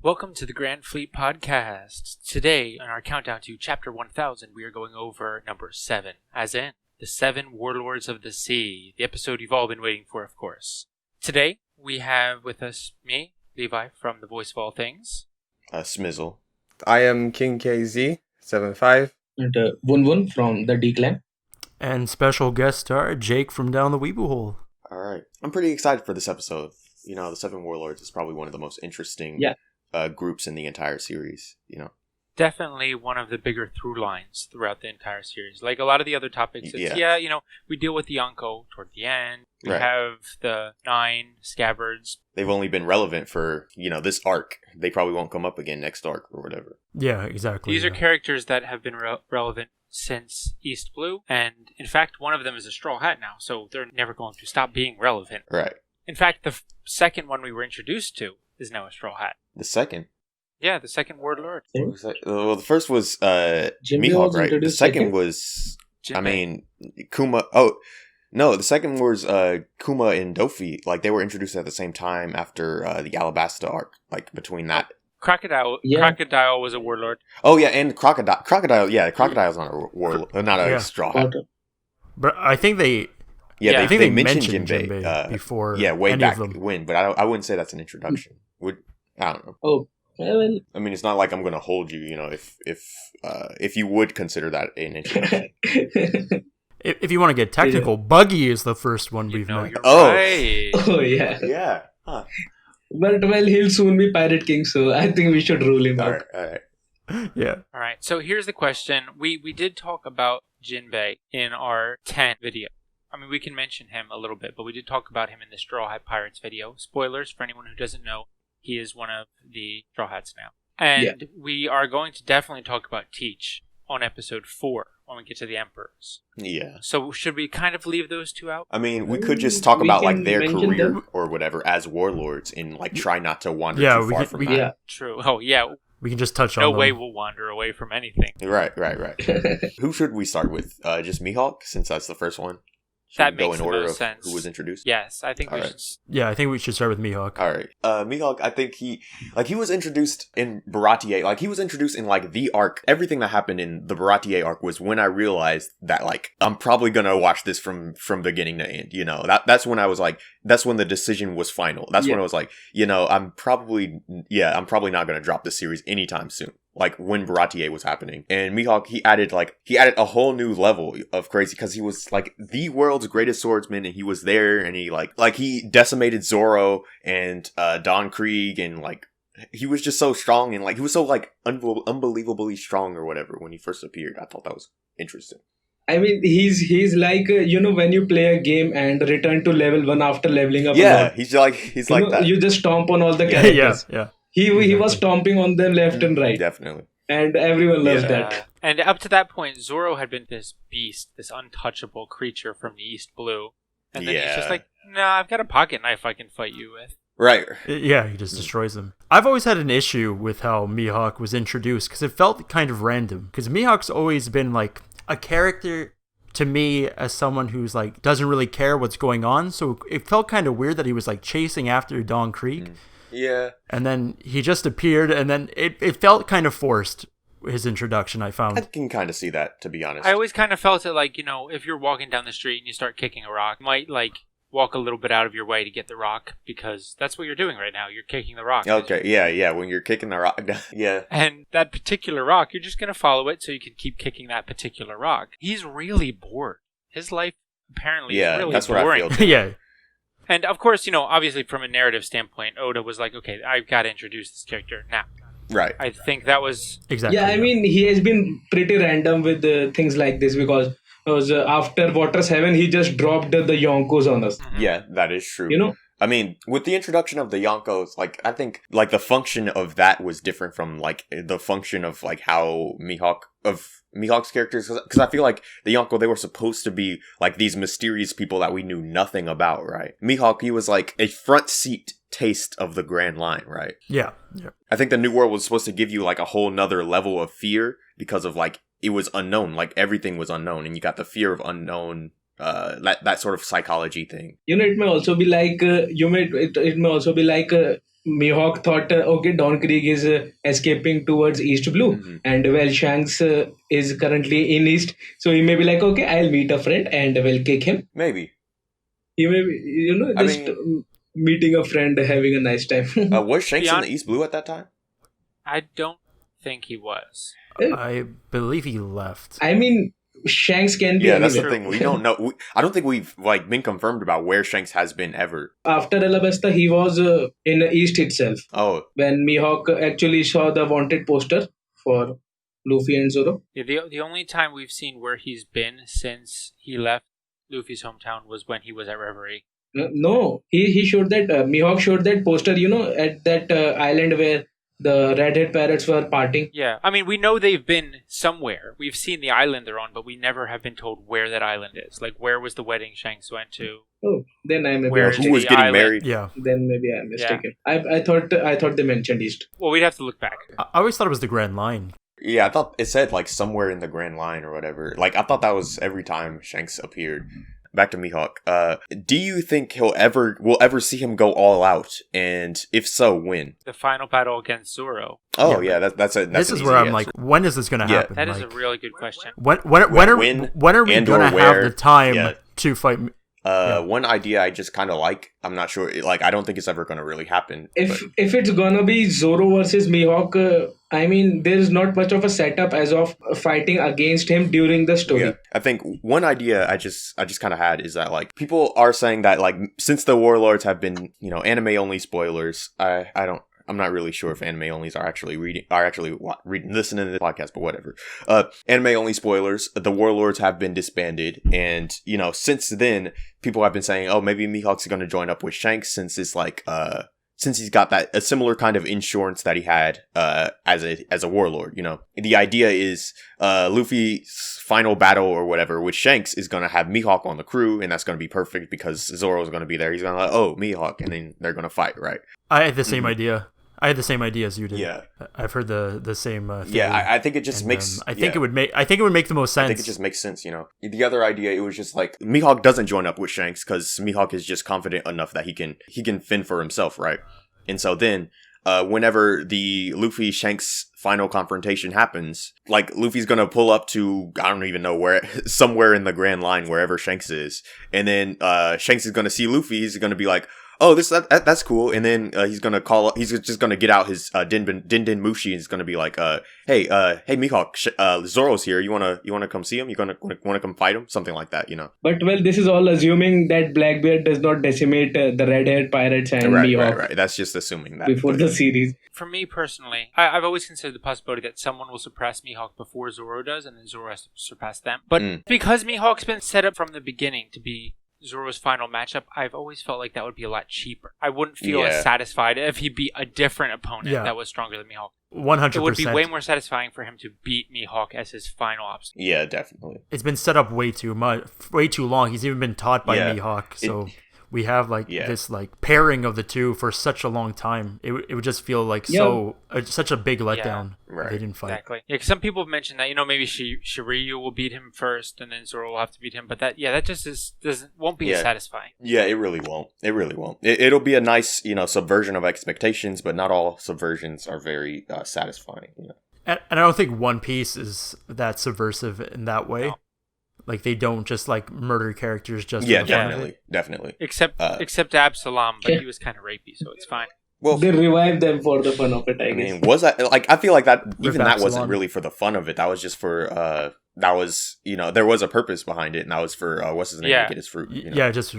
Welcome to the Grand Fleet Podcast. Today, in our countdown to Chapter 1000, we are going over number 7, as in, the Seven Warlords of the Sea, the episode you've all been waiting for, of course. Today, we have with us me, Levi, from The Voice of All Things. Smizzle. I am King KZ75. And Wun Wun from the D Clan. And special guest star, Jake from Down the Weeaboo Hole. Alright. I'm pretty excited for this episode. You know, the Seven Warlords is probably one of the most interesting groups in the entire series, you know. Definitely one of the bigger through lines throughout the entire series. Like a lot of the other topics, it's, we deal with the Yonko toward the end. We have the 9 scabbards. They've only been relevant for, this arc. They probably won't come up again next arc or whatever. Yeah, exactly. These are characters that have been relevant since East Blue, and in fact, one of them is a Straw Hat now, so they're never going to stop being relevant. Right. In fact, the second one we were introduced to is now a Straw Hat. The second? Yeah, the second Warlord. Well, the first was Mihawk, right? The second was, Jinbe. Kuma. Oh, no, the second was Kuma and Dofi. Like, they were introduced at the same time after the Alabasta arc, like, between that. Crocodile was a Warlord. Oh, yeah, and Crocodile's not a warlord, not a Straw Hat. But I think they... Yeah, I think they mentioned Jinbe before. Yeah, way any back of them. when, but I wouldn't say that's an introduction. I don't know. Oh, well. I mean, it's not like I'm going to hold you. If you would consider that an introduction. If you want to get technical, Buggy is the first one we've met. You're right. Oh, yeah. Yeah. Huh. But, he'll soon be Pirate King, so I think we should rule him out. All right. Yeah. All right. So here's the question: we did talk about Jinbe in our 10 video. I mean, we can mention him a little bit, but we did talk about him in the Straw Hat Pirates video. Spoilers for anyone who doesn't know, he is one of the Straw Hats now. And we are going to definitely talk about Teach on episode 4 when we get to the Emperors. Yeah. So should we kind of leave those two out? I mean, we could just talk about like their mention career them. or whatever as warlords and like try not to wander Yeah, too far from that. Yeah. True. Oh, yeah. We can just touch on No them. way we'll wander away from anything. Right. Who should we start with? Just Mihawk, since that's the first one? Should That we go makes in the order most of sense. who was introduced? Yes, I think we should. Yeah, I think we should start with Mihawk. All right. Mihawk, I think he was introduced in Baratier. Like, he was introduced in, like, the arc. Everything that happened in the Baratier arc was when I realized that, like, I'm probably gonna watch this from beginning to end, you know? That's when I was like, that's when the decision was final. That's when I was like, I'm probably not gonna drop this series anytime soon. Like, when Baratier was happening. And Mihawk, he added a whole new level of crazy, because he was, like, the world's greatest swordsman, and he was there, and he, like, he decimated Zoro and, Don Krieg, and, like, he was just so strong, and, like, he was so, like, unbelievably strong or whatever when he first appeared. I thought that was interesting. I mean, he's like, when you play a game and return to level 1 after leveling up. Yeah, he's like that. You just stomp on all the characters. Yeah. He was stomping on them left and right. Definitely. And everyone loves that. And up to that point, Zoro had been this beast, this untouchable creature from the East Blue. And then he's just like, nah, I've got a pocket knife I can fight you with. Right. Yeah, he just destroys them. I've always had an issue with how Mihawk was introduced, because it felt kind of random. Because Mihawk's always been, like, a character to me as someone who's, like, doesn't really care what's going on. So it felt kind of weird that he was, like, chasing after Don Krieg. Yeah. And then he just appeared, and then it felt kind of forced, his introduction, I found. I can kind of see that, to be honest. I always kind of felt it like, if you're walking down the street and you start kicking a rock, you might, like, walk a little bit out of your way to get the rock, because that's what you're doing right now. You're kicking the rock. Okay, yeah, when you're kicking the rock down. Yeah. And that particular rock, you're just going to follow it so you can keep kicking that particular rock. He's really bored. His life apparently is really that's boring. what I feel too. Yeah. And of course, obviously from a narrative standpoint, Oda was like, okay, I've got to introduce this character now. Right. I think that was... Exactly. Yeah, I mean, he has been pretty random with things like this, because after Water 7, he just dropped the Yonkos on us. Yeah, that is true. You I mean, with the introduction of the Yonkos, like, I think, like, the function of that was different from, like, the function of, like, how Mihawk's characters, because I feel like the Yonko, they were supposed to be, like, these mysterious people that we knew nothing about, right? Mihawk, he was, like, a front seat taste of the Grand Line, right? Yeah. I think the New World was supposed to give you, like, a whole nother level of fear, because of, like, it was unknown, like, everything was unknown, and you got the fear of unknown, that sort of psychology thing. It may also be like, it may also be like Mihawk thought, okay, Don Krieg is escaping towards East Blue, Mhm. and well, Shanks is currently in East, so he may be like, okay, I'll meet a friend and will kick him. Maybe. He may be, I just mean- meeting a friend, having a nice time. Was Shanks in Beyond- the East Blue at that time? I don't think he was. I believe he left. I mean, Shanks can be Yeah, that's the anywhere. thing. We don't know. I don't think we've been confirmed about where Shanks has been ever. After Alabasta, he was in East itself. Oh, When Mihawk actually saw the wanted poster for Luffy and Zoro. Yeah, the only time we've seen where he's been since he left Luffy's hometown was when he was at Reverie. No, he showed that Mihawk showed that poster, at that island where the redhead pirates were partying. Yeah, I mean, we know they've been somewhere. We've seen the island they're on, but we never have been told where that island is. Like, where was the wedding Shanks went to? Oh, then I may be Where mistaken. who was the getting island. married? Yeah. Then maybe I'm mistaken. I thought they mentioned East. Well, we'd have to look back. I always thought it was the Grand Line. Yeah, I thought it said like somewhere in the Grand Line or whatever. Like I thought that was every time Shanks appeared. Back to Mihawk. Do you think we'll ever see him go all out? And if so, when? The final battle against Zoro. Oh Yeah, yeah, that's an This is easy where I'm answer. like, when is this going to Yeah. happen? That is a Like, really good question. when When are we and going to or have where, the time yeah. to fight? Yeah. One idea I just kind of like. I'm not sure. Like I don't think it's ever going to really happen. If but- it's gonna be Zoro versus Mihawk, I mean, there's not much of a setup as of fighting against him during the story. Yeah, I think one idea I just kind of had is that like people are saying that like since the Warlords have been anime only spoilers, I'm not really sure if anime onlys are actually listening to the podcast, but whatever. Anime only spoilers. The Warlords have been disbanded, and since then people have been saying, oh, maybe Mihawk's going to join up with Shanks since it's like since he's got a similar kind of insurance that he had as a warlord. The idea is Luffy's final battle or whatever with Shanks is going to have Mihawk on the crew, and that's going to be perfect because Zoro's going to be there. He's going to oh, Mihawk, and then they're going to fight, right? I had the same idea. I had the same idea as you did. Yeah. I've heard the same. Theory. Yeah, I think it just And, makes. I think it would make the most sense. I think it just makes sense, The other idea, it was just like Mihawk doesn't join up with Shanks because Mihawk is just confident enough that he can fend for himself, right? And so then, whenever the Luffy Shanks final confrontation happens, like Luffy's gonna pull up to I don't even know where, somewhere in the Grand Line, wherever Shanks is, and then Shanks is gonna see Luffy. He's gonna be like, oh, that's cool. And then he's just gonna get out his Din Mushi and he's gonna be like, hey Mihawk, Zoro's here. You wanna come see him? You wanna come fight him? Something like that, But well, this is all assuming that Blackbeard does not decimate the red-haired pirates and Mihawk Right. That's just assuming that. before but- the series. For me personally, I've always considered the possibility that someone will suppress Mihawk before Zoro does, and then Zoro has to surpass them. But because Mihawk's been set up from the beginning to be Zoro's final matchup, I've always felt like that would be a lot cheaper. I wouldn't feel as satisfied if he beat a different opponent that was stronger than Mihawk. 100%. It would be way more satisfying for him to beat Mihawk as his final obstacle. Yeah, definitely. It's been set up way too much, way too long. He's even been taught by Mihawk, so we have this like pairing of the two for such a long time. It would just feel like such a big letdown. Right. They didn't fight. Exactly. Yeah, 'cause some people have mentioned that maybe Shiryu will beat him first, and then Zoro will have to beat him. But that just won't be as satisfying. Yeah, it really won't. It'll be a nice subversion of expectations, but not all subversions are very satisfying. And I don't think One Piece is that subversive in that way. No. Like they don't just like murder characters just Yeah, for the fun of it. definitely. Except Absalom, but he was kind of rapey, so it's fine. Well, They revive them for the fun of it, I I guess. mean, was that like? I feel like that even that wasn't Absalom. really for the fun of it. That was just for that was there was a purpose behind it, and that was for what's his name to get his fruit. Yeah, just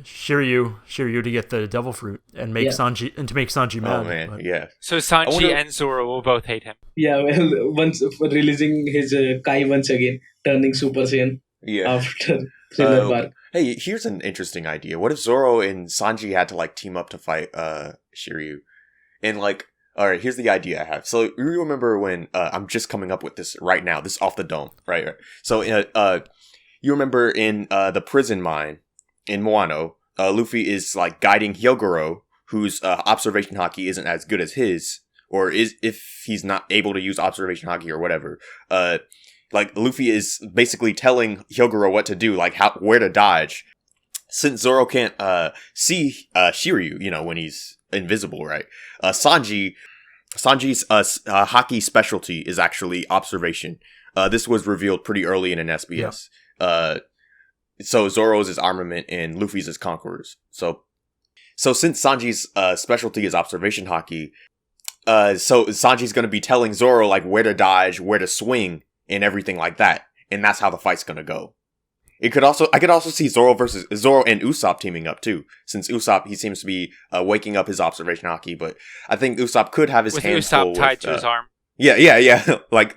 Shiryu to get the devil fruit and make Sanji mad. Oh man, but- yeah. So Sanji wonder- and Zoro will both hate him. Yeah, well, once releasing his Kai once again, turning Super Saiyan Yeah. after Thriller Bark. Hey, here's an interesting idea. What if Zoro and Sanji had to like team up to fight Shiryu? And like, all right, here's the idea I have. So you remember when I'm just coming up with this right now. This is off the dome, right? So you remember in the prison mine in Moano, Luffy is like guiding Hyogoro, whose observation hockey isn't as good as his, or is if he's not able to use observation hockey or whatever. Like Luffy is basically telling Hyogoro what to do, like where to dodge. Since Zoro can't see Shiryu, when he's invisible, right? Sanji's hockey specialty is actually observation. This was revealed pretty early in an SBS. Yeah. So Zoro's is armament and Luffy's is conquerors. So since Sanji's specialty is observation hockey, so Sanji's going to be telling Zoro like where to dodge, where to swing, and everything like that, and that's how the fight's going to go. I could also see Zoro and Usopp teaming up too, since Usopp, he seems to be waking up his observation hockey, but I think Usopp could have his hands full with Usopp tied to his arm. Yeah. like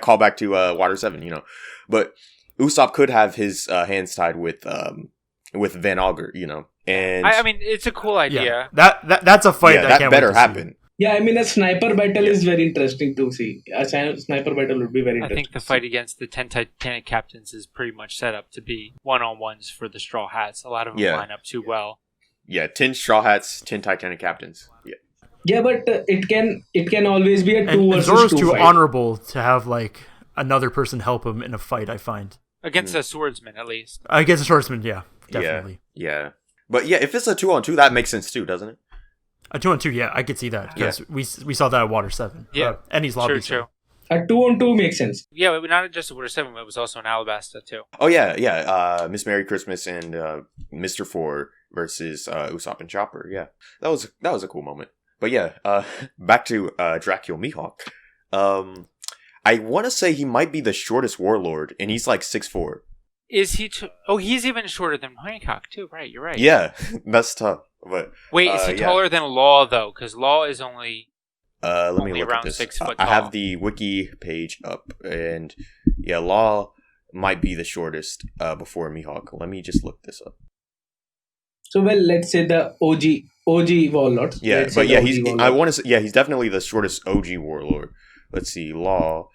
call back to Water 7, you know. But Usopp could have his hands tied with Van Augur, you know. And I mean, it's a cool idea. Yeah. That's a fight that better happen. Yeah, I mean, a sniper battle is very interesting to see. A sniper battle would be very interesting. I think the fight against the 10 Titanic captains is pretty much set up to be one-on-ones for the Straw Hats. A lot of them line up too well. Yeah, 10 Straw Hats, 10 Titanic captains. Yeah. Yeah, but it can always be a 2 versus 2 Zoro's too fight. honorable to have like another person help him in a fight, I find. Against a swordsman, at least. Against a swordsman, yeah, definitely. Yeah. But yeah, if it's a 2-on-2, that makes sense too, doesn't it? A 2-on-2, yeah, I could see that because we saw that at Water 7. Yeah, Ennie's lobby. True. A 2-on-2 makes sense. Yeah, but not just at Water 7, but it was also in Alabasta too. Oh yeah. Miss Merry Christmas and Mr. Four versus Usopp and Chopper. Yeah, that was a cool moment. But yeah, back to Dracule Mihawk. I want to say he might be the shortest warlord, and he's like 6'4". Is he? He's even shorter than Hancock too. Right, you're right. Yeah, that's tough. But wait, is he taller than Law though? Because Law is only let me look around at this. 6 foot I tall. have the wiki page up, and yeah, Law might be the shortest before Mihawk. Let me just look this up. So let's say the OG warlords. Yeah, but yeah, he's definitely the shortest OG warlord. Let's see, Law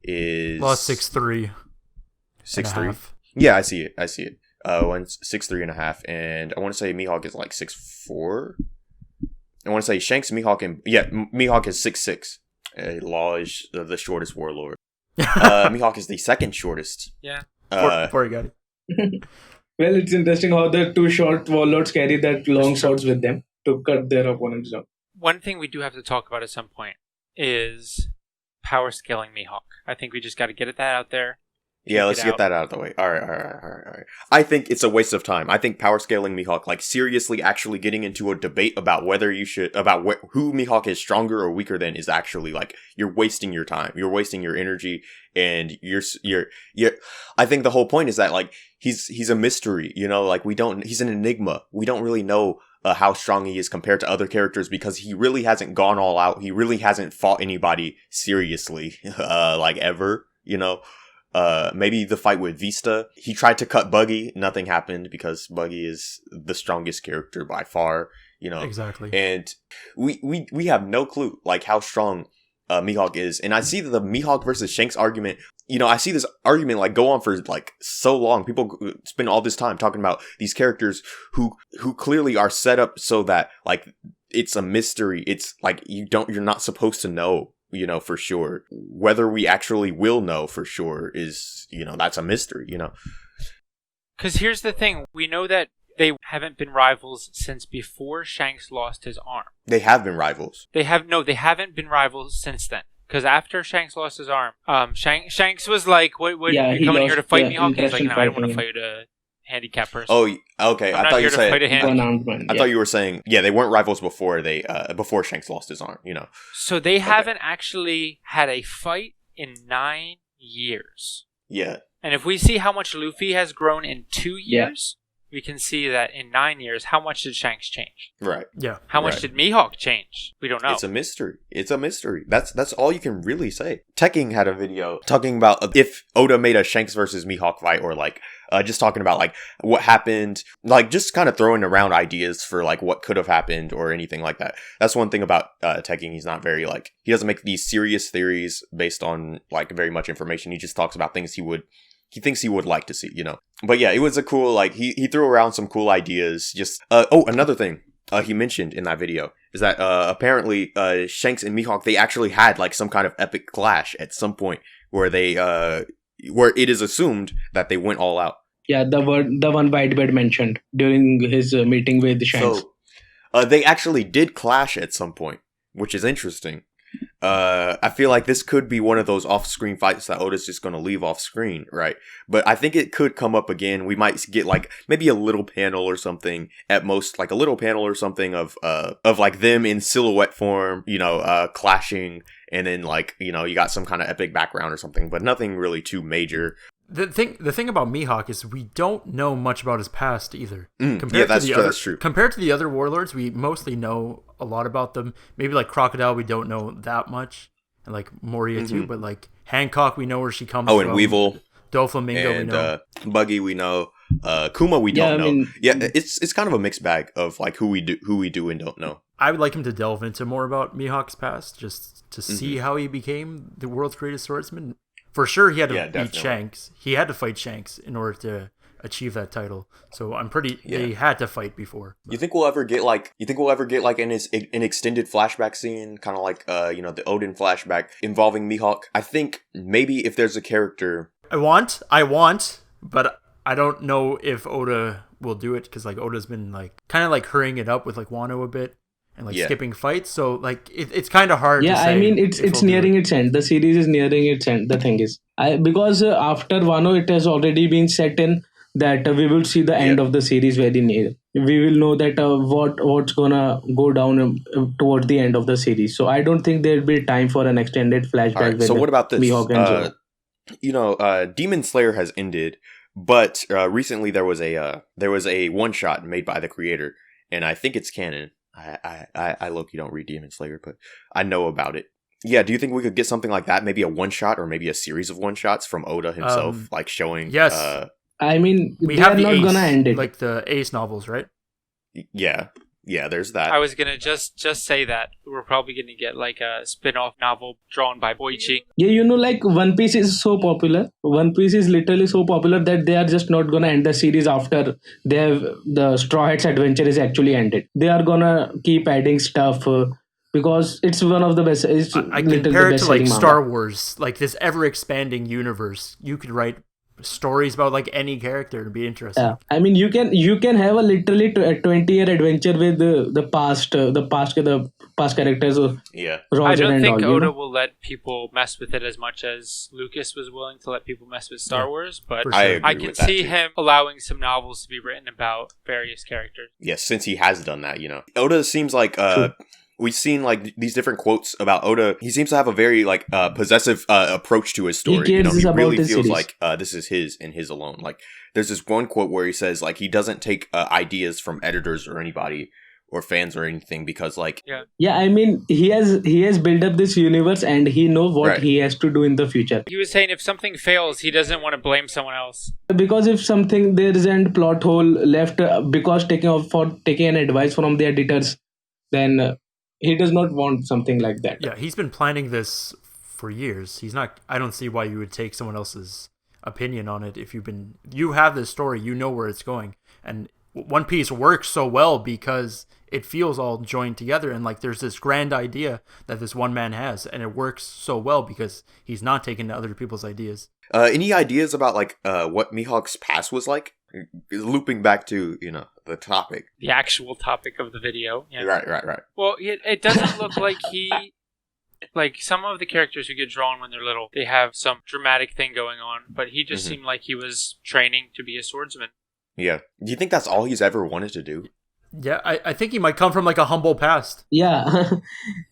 is 6'3". 6'3". Yeah, I see it. 6'3.5", and I want to say Mihawk is like 6'4". I want to say Shanks, Mihawk, and Mihawk is 6'6". Law is the shortest warlord. Mihawk is the second shortest. Yeah. Before you got it. Well, it's interesting how the 2 short warlords carry that long swords with them to cut their opponents down. One thing we do have to talk about at some point is power scaling Mihawk. I think we just got to get that out there. Yeah, let's get that out of the way. All right. I think it's a waste of time. I think power scaling Mihawk, like seriously actually getting into a debate about whether you should, who Mihawk is stronger or weaker than is actually like, you're wasting your time. You're wasting your energy, and you're I think the whole point is that like, he's a mystery, you know, like he's an enigma. We don't really know how strong he is compared to other characters because he really hasn't gone all out. He really hasn't fought anybody seriously, like ever, you know. Maybe the fight with Vista, he tried to cut Buggy, nothing happened because Buggy is the strongest character by far, you know. Exactly. And we have no clue like how strong Mihawk is. And I see the Mihawk versus Shanks argument, you know, I see this argument like go on for like so long. People spend all this time talking about these characters who clearly are set up so that like it's a mystery. It's like you're not supposed to know, you know, for sure. Whether we actually will know for sure is, you know, that's a mystery, you know. Because here's the thing. We know that they haven't been rivals since before Shanks lost his arm. They have been rivals. They haven't been rivals since then. Because after Shanks lost his arm, Shanks was like, "What? Are you coming here to fight me, Hawk?" He's like, "No, I don't want to fight a handicapped person." Oh, okay. I thought you said. I thought you were saying, yeah, they weren't rivals before before Shanks lost his arm, you know. So they haven't actually had a fight in 9 years. Yeah. And if we see how much Luffy has grown in 2 years, we can see that in 9 years, how much did Shanks change? Right. Yeah. How much did Mihawk change? We don't know. It's a mystery. That's all you can really say. Tekking had a video talking about if Oda made a Shanks versus Mihawk fight, or like just talking about like what happened, like just kind of throwing around ideas for like what could have happened or anything like that. That's one thing about Tekking. He's not very like, he doesn't make these serious theories based on like very much information. He just talks about things he thinks he would like to see, you know. But yeah, it was a cool, like, he threw around some cool ideas. Just, another thing he mentioned in that video is that apparently Shanks and Mihawk, they actually had like some kind of epic clash at some point where where it is assumed that they went all out. Yeah, the one Whitebeard mentioned during his meeting with Shanks. They actually did clash at some point, which is interesting. I feel like this could be one of those off-screen fights that Oda's just going to leave off-screen, right? But I think it could come up again. We might get like maybe a little panel or something at most, like a little panel or something of like them in silhouette form, clashing, and then like you got some kind of epic background or something, but nothing really too major. The thing about Mihawk is we don't know much about his past either. That's true. Compared to the other warlords, we mostly know a lot about them. Maybe like Crocodile, we don't know that much, and like Moria too. But like Hancock, we know where she comes from. Oh, and Weevil, Doflamingo, we know. Buggy, we know. Kuma, we don't know. It's kind of a mixed bag of like who we do and don't know. I would like him to delve into more about Mihawk's past, just to see how he became the world's greatest swordsman. For sure, he had to beat Shanks. He had to fight Shanks in order to achieve that title. So I'm they had to fight before. You think we'll ever get like an extended flashback scene, kind of like the Odin flashback involving Mihawk? I think maybe if there's a character I want, but I don't know if Oda will do it because like Oda's been like kind of like hurrying it up with like Wano a bit. And like skipping fights, so like it's kind of hard. Yeah, to say I mean it's nearing its end. The series is nearing its end. The thing is, because after Wano, it has already been set in that we will see the end of the series very near. We will know that what's gonna go down towards the end of the series. So I don't think there'll be time for an extended flashback. Right, so what about this? Mihawk and Zoro. Demon Slayer has ended, but recently there was a one shot made by the creator, and I think it's canon. I look, you don't read Demon Slayer, but I know about it. Yeah, do you think we could get something like that? Maybe a one shot or maybe a series of one shots from Oda himself, like showing. Yes. I mean, we they have are the not Ace, gonna end it. like the Ace novels, right? Yeah, there's that. I was gonna just say that we're probably gonna get like a spin-off novel drawn by Boichi. Yeah, like One Piece is so popular. One Piece is literally so popular that they are just not gonna end the series after the Straw Hats adventure is actually ended. They are gonna keep adding stuff because it's one of the best. I compare it to like Star Wars, like this ever-expanding universe. You could write stories about like any character to be interesting. Yeah, I mean you can have a literally 20-year adventure with the past characters. Roger I don't and think all, Oda will let people mess with it as much as Lucas was willing to let people mess with Star Wars, but For sure. I can see him allowing some novels to be written about various characters. Yes, since he has done that, Oda seems like we've seen like these different quotes about Oda. He seems to have a very like possessive approach to his story. He cares he about really his feels series. like this is his and his alone. Like there's this one quote where he says like he doesn't take ideas from editors or anybody or fans or anything because like I mean he has built up this universe and he knows what he has to do in the future. He was saying if something fails, he doesn't want to blame someone else. Because if something there isn't plot hole left because taking an advice from the editors, then he does not want something like that. Yeah, he's been planning this for years. I don't see why you would take someone else's opinion on it if you have this story, you know where it's going. And One Piece works so well because it feels all joined together and like there's this grand idea that this one man has and it works so well because he's not taking other people's ideas. Any ideas about like what Mihawk's past was like? Looping back to, the topic. The actual topic of the video. Yeah. Right. Well, it doesn't look like like some of the characters who get drawn when they're little, they have some dramatic thing going on, but he just seemed like he was training to be a swordsman. Yeah. Do you think that's all he's ever wanted to do? Yeah, I think he might come from like a humble past. Yeah,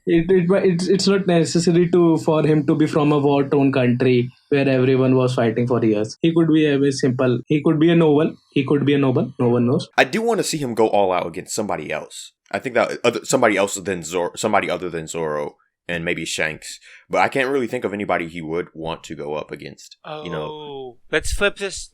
it's not necessary for him to be from a war-torn country where everyone was fighting for years. He could be a very simple. He could be a noble. No one knows. I do want to see him go all out against somebody else. I think that somebody other than Zoro and maybe Shanks, but I can't really think of anybody he would want to go up against. Let's flip this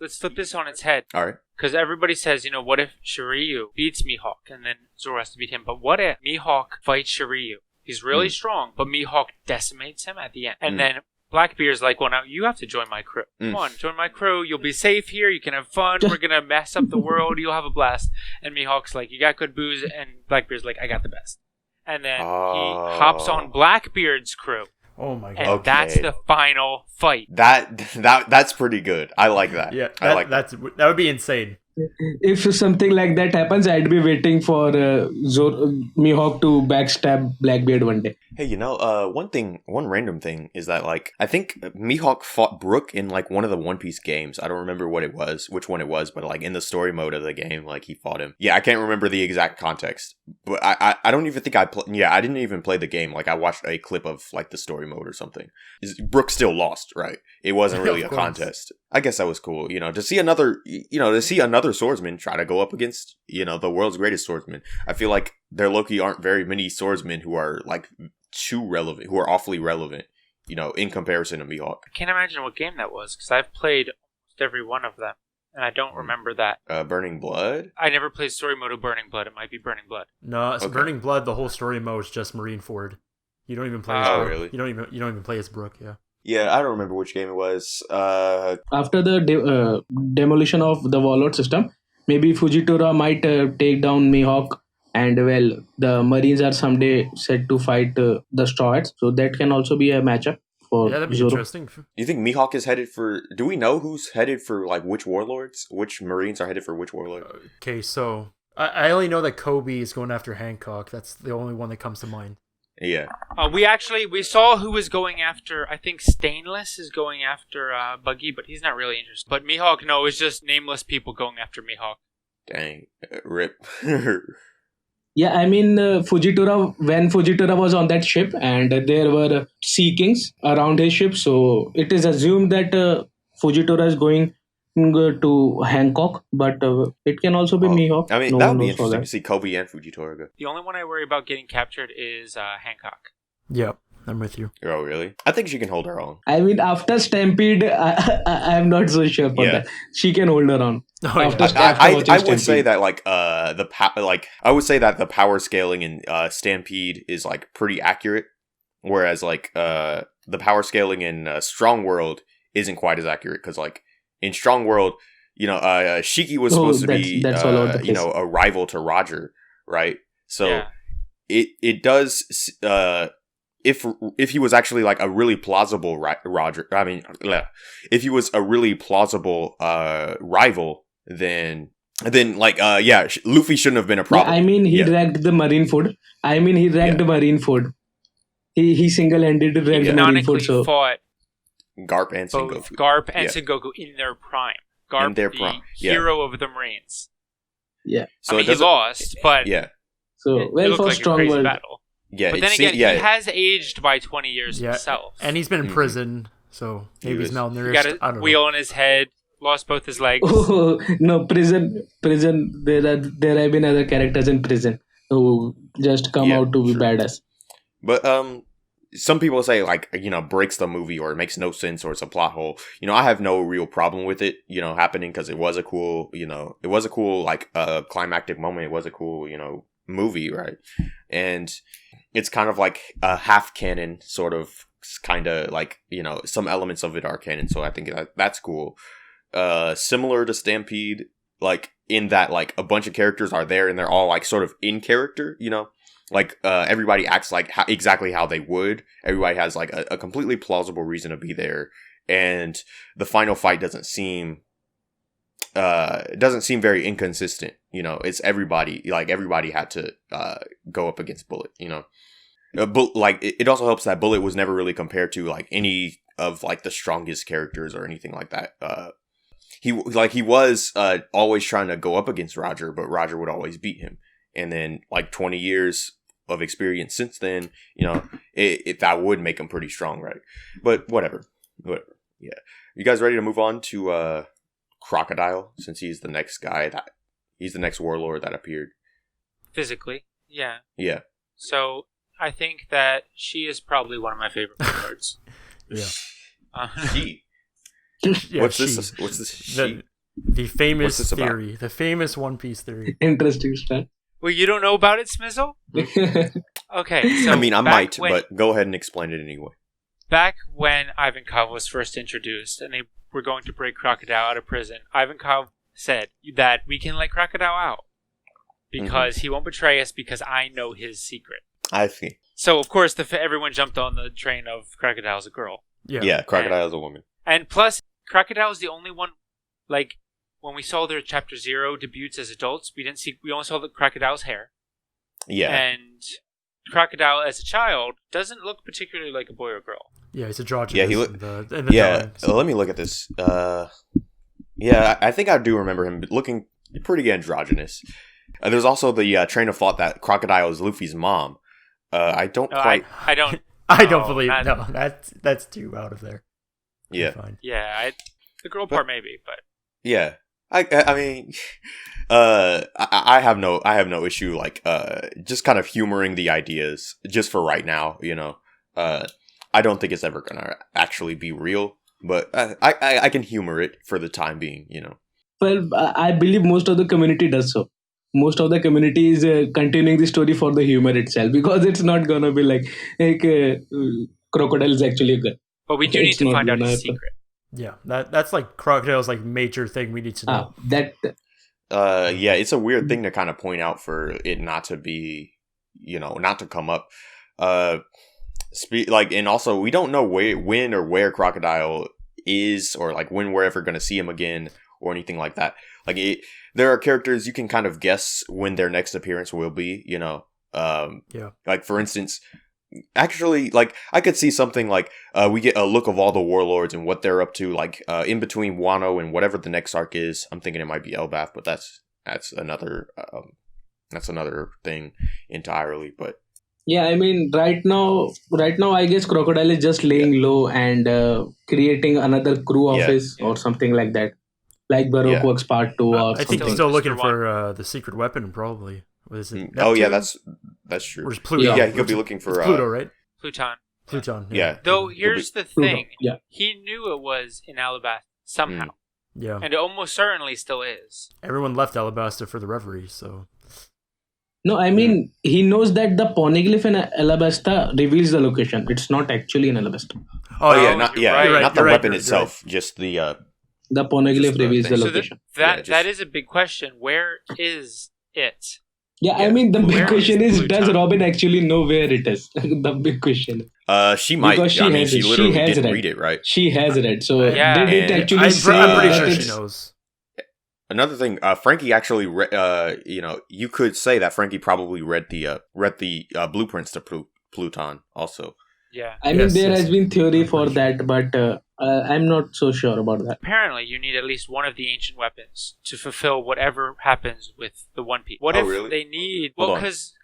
on its head. All right. Because everybody says, what if Shiryu beats Mihawk and then Zoro has to beat him? But what if Mihawk fights Shiryu? He's really strong, but Mihawk decimates him at the end. And then Blackbeard's like, well, now you have to join my crew. Come on, join my crew. You'll be safe here. You can have fun. We're going to mess up the world. You'll have a blast. And Mihawk's like, you got good booze. And Blackbeard's like, I got the best. And then he hops on Blackbeard's crew. Oh my god! And that's the final fight. That's pretty good. I like that. Yeah, I like that would be insane. If something like that happens, I'd be waiting for Mihawk to backstab Blackbeard one day. Hey, one random thing is that, like, I think Mihawk fought Brook in, like, one of the One Piece games. I don't remember which one it was, but, like, in the story mode of the game, like, he fought him. Yeah, I can't remember the exact context, but I don't even think I didn't even play the game. Like, I watched a clip of, like, the story mode or something. Brook still lost, right? It wasn't really a contest. I guess that was cool, to see another swordsman try to go up against, the world's greatest swordsman. I feel like there low-key aren't very many swordsmen who are, like, too relevant, who are awfully relevant, in comparison to Mihawk. I can't imagine what game that was, because I've played almost every one of them, and I don't remember that. Burning Blood? I never played story mode of Burning Blood. It might be Burning Blood. No, it's Okay. Burning Blood. The whole story mode is just Marineford. You don't even play as Oh, Brook. really? You don't even play as Brook. Yeah. Yeah, I don't remember which game it was. After the demolition of the Warlord system, maybe Fujitora might take down Mihawk, and well, the Marines are someday set to fight the Straw Hats, so that can also be a matchup for Yeah, that'd be Zoro. interesting. You think Mihawk is headed for... Do we know who's headed for, like, which warlords? Which Marines are headed for which warlord? Okay, so I only know that Kobe is going after Hancock. That's the only one that comes to mind. Yeah. We saw who was going after. I think Stainless is going after Buggy, but he's not really interested. But Mihawk, no, it's just nameless people going after Mihawk. Dang. Rip. Yeah, I mean, when Fujitora was on that ship and there were Sea Kings around his ship, so it is assumed that Fujitora is going to Hancock, but it can also be Mihawk. I mean, No that one would be knows for interesting that. to see Kobe and Fujitora go. The only one I worry about getting captured is Hancock. Yep, I'm with you. Oh, really? I think she can hold her own. I mean, after Stampede, I'm not so sure for that. She can hold her on. Oh, yeah. After I watching would Stampede. say that I would say that the power scaling in Stampede is like pretty accurate, whereas like the power scaling in Strong World isn't quite as accurate because like in Strong World, Shiki was supposed to be that's all over the place. a rival to Roger, right? So Yeah. it does if he was actually like a really plausible Roger, I mean, if he was a really plausible rival, then Luffy shouldn't have been a problem. Yeah, I mean, he wrecked the Marine food. Marine food. He single-handed wrecked Marine Canonically food. So fought Garp and both Sengoku. Garp and Yeah. Sengoku in their prime. Garp, In their the prime, yeah. hero of the Marines. yeah. So I mean, he lost, but Yeah, So it well looked for like a Strong crazy World. battle. yeah. But then again, he has aged by 20 years Yeah, himself. and he's been in Mhm. prison, so maybe he's is. malnourished. He got I a don't wheel know. on his head, lost both his legs. Oh no, prison. There have been other characters in prison who just come Yeah, out to be sure. badass. But some people say like breaks the movie or it makes no sense or it's a plot hole. I have no real problem with it happening because it was a cool like climactic moment. It was a cool movie, right? And it's kind of like a half canon sort of kind of like some elements of it are canon, so I think that's cool. Similar to Stampede, like in that like a bunch of characters are there and they're all like sort of in character, like everybody acts like exactly how they would. Everybody has like a completely plausible reason to be there, and the final fight doesn't seem very inconsistent. It's everybody had to go up against Bullet. But like it also helps that Bullet was never really compared to like any of like the strongest characters or anything like that. He was always trying to go up against Roger, but Roger would always beat him. And then like 20 years of experience since then, that would make him pretty strong, right? But whatever. Yeah. You guys ready to move on to Crocodile, since he's the next warlord that appeared? Physically, yeah. Yeah. So I think that she is probably one of my favorite cards. Yeah. She. Yeah, What's she. this? What's this? She? The famous What's this about? theory, the famous One Piece theory. Interesting stuff. Well, you don't know about it, Smizzle? Okay, so I mean, I might, when, but go ahead and explain it anyway. back when Ivankov was first introduced and they were going to break Crocodile out of prison, Ivankov said that we can let Crocodile out because he won't betray us because I know his secret. I think. So, of course, everyone jumped on the train of Crocodile's a girl. Yeah. Yeah, Crocodile's a woman. And plus, Crocodile is the only one, like, when we saw their Chapter 0 debuts as adults, we only saw the Crocodile's hair. Yeah. And Crocodile as a child doesn't look particularly like a boy or girl. Yeah, he's androgynous. Yeah, let me look at this. Yeah, I think I do remember him looking pretty androgynous. There's also the train of thought that Crocodile is Luffy's mom. I don't quite. I don't. I don't believe. No, that's too out of there. Yeah. Fine. Yeah, the girl part maybe, but yeah. I mean, I have no issue like just kind of humoring the ideas just for right now. I don't think it's ever gonna actually be real, but I can humor it for the time being. Well, I believe most of the community does so. Most of the community is continuing the story for the humor itself, because it's not gonna be like Crocodile is actually a girl. But we do need to find out his secret. Yeah, that's like Crocodile's like major thing we need to know. Yeah, it's a weird thing to kind of point out for it not to be, not to come up. And also we don't know when or where Crocodile is, or like when we're ever going to see him again or anything like that. Like there are characters you can kind of guess when their next appearance will be, like for instance, actually, like I could see something like we get a look of all the warlords and what they're up to, like in between Wano and whatever the next arc is. I'm thinking it might be Elbaf, but that's another thing entirely. But yeah, I mean, right now, I guess Crocodile is just laying low and creating another crew office or something like that, like Baroque Works Part 2 or I think he's still looking for the secret weapon, probably. What is it? Neptune? Oh yeah, that's true. Or is Pluto? Yeah, he could be looking for Pluto, right? Pluton. Yeah. Though here's the thing. Yeah. He knew it was in Alabasta somehow. Yeah. And it almost certainly still is. Everyone left Alabasta for the Reverie, so. No, I mean, he knows that the poneglyph in Alabasta reveals the location. It's not actually in Alabasta. Oh yeah, not the weapon right, itself, just the poneglyph reveals the location. That is a big question. Where is it? Yeah, I mean, the big question is, does Robin actually know where it is? The big question. She might. Because she literally didn't read it, right? She has read. So did it actually say? I'm pretty sure she knows. Another thing, Frankie actually, you could say that Frankie probably read the blueprints to Pluton also. Yeah. I mean, there has been theory for that, but I'm not so sure about that. Apparently, you need at least one of the ancient weapons to fulfill whatever happens with the One Piece. What if really? they need... Well, because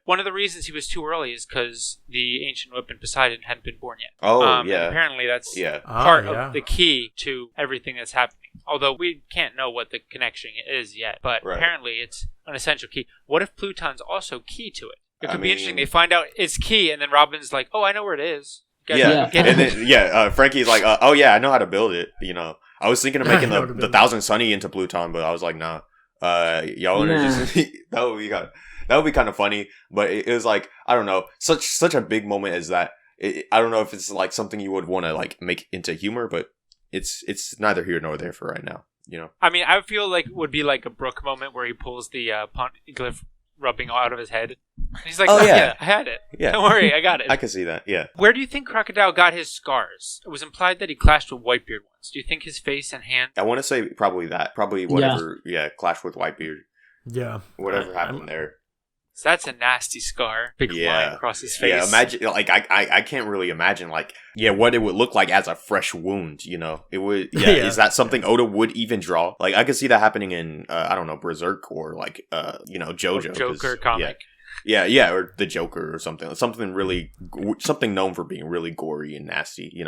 one of the reasons he was too early is because the ancient weapon Poseidon hadn't been born yet. Oh, yeah. Apparently, that's part of the key to everything that's happening. Although we can't know what the connection is yet, but apparently it's an essential key. What if Pluton's also key to it? It could be interesting. They find out it's key, and then Robin's like, "Oh, I know where it is." And then Frankie's like, "Oh yeah, I know how to build it." I was thinking of making the Thousand Sunny into Pluton, but I was like, "Nah, y'all just that would be kind of funny." But it was like, I don't know, such a big moment as that. I don't know if it's like something you would want to like make into humor, but it's neither here nor there for right now. I mean, I feel like it would be like a Brook moment where he pulls the poneglyph rubbing out of his head. He's like, I had it. Yeah. Don't worry, I got it. I can see that, yeah. Where do you think Crocodile got his scars? It was implied that he clashed with Whitebeard once. Do you think his face and hand... I want to say probably that. Probably whatever, clashed with Whitebeard. Yeah. Whatever happened there. So that's a nasty scar. Big line across his face. Yeah, imagine, like, I can't really imagine, like, what it would look like as a fresh wound, It would, is that something Oda would even draw? Like, I could see that happening in, I don't know, Berserk or, like, JoJo. Or Joker comic. Yeah, or the Joker or something. Something known for being really gory and nasty,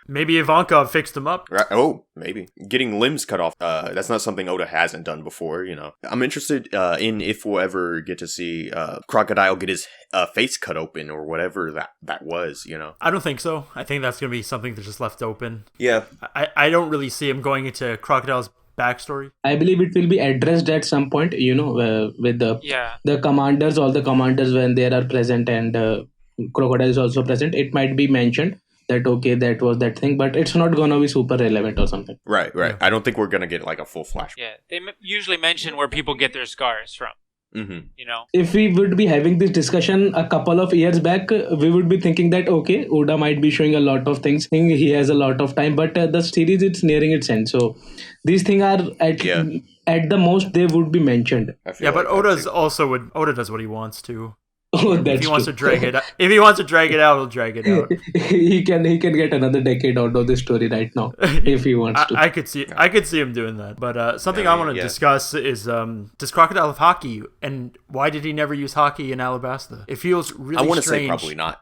Maybe Ivankov fixed him up. Right. Oh, maybe. Getting limbs cut off, that's not something Oda hasn't done before, I'm interested in if we'll ever get to see Crocodile get his face cut open or whatever that was, I don't think so. I think that's going to be something that's just left open. Yeah. I don't really see him going into Crocodile's backstory. I believe it will be addressed at some point, with the commanders, all the commanders when they are present, and Crocodile is also present. It might be mentioned that, okay, that was that thing, but it's not gonna be super relevant or something. Right. I don't think we're gonna get like a full flash. Yeah, they usually mention where people get their scars from. Mm-hmm. You know, If we would be having this discussion a couple of years back, we would be thinking that okay, Oda might be showing a lot of things. He has a lot of time, but the series it's nearing its end. So these things are at the most they would be mentioned. I feel Yeah, but like that Oda's too. also would Oda does what he wants to. Oh, If that's he wants true. to drag it, if he wants to drag it out, he'll drag it out. he can get another decade out of this story right now if he wants to. I could see him doing that. But something I want to yeah. discuss is does Crocodile have hockey, and why did he never use hockey in Alabasta? It feels really I want to strange. say probably not.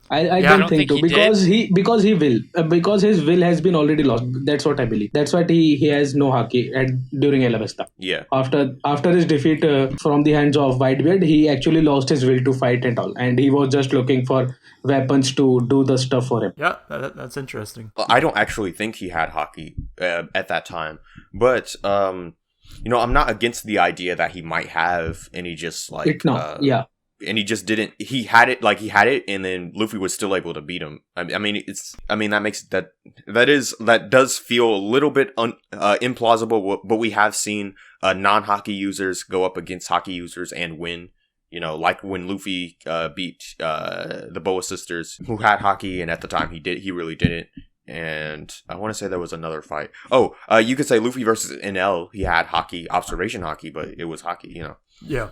I Yeah, I don't think so he because did. because he will because his will has been already lost. That's what I believe. That's why he has no haki during Alabasta. Yeah. After his defeat from the hands of Whitebeard, he actually lost his will to fight and all, and he was just looking for weapons to do the stuff for him. Yeah, that's interesting. I don't actually think he had hockey at that time, but you know, I'm not against the idea that he might have, and he just like It now, yeah. and he just didn't. He had it, and then Luffy was still able to beat him. I mean, that does feel a little bit implausible, but we have seen non-hockey users go up against hockey users and win. You know, like when Luffy beat the Boa sisters who had hockey, and at the time he really didn't. And I want to say there was another fight. Oh, you could say Luffy versus NL. He had hockey, observation hockey, but it was hockey. You know. Yeah.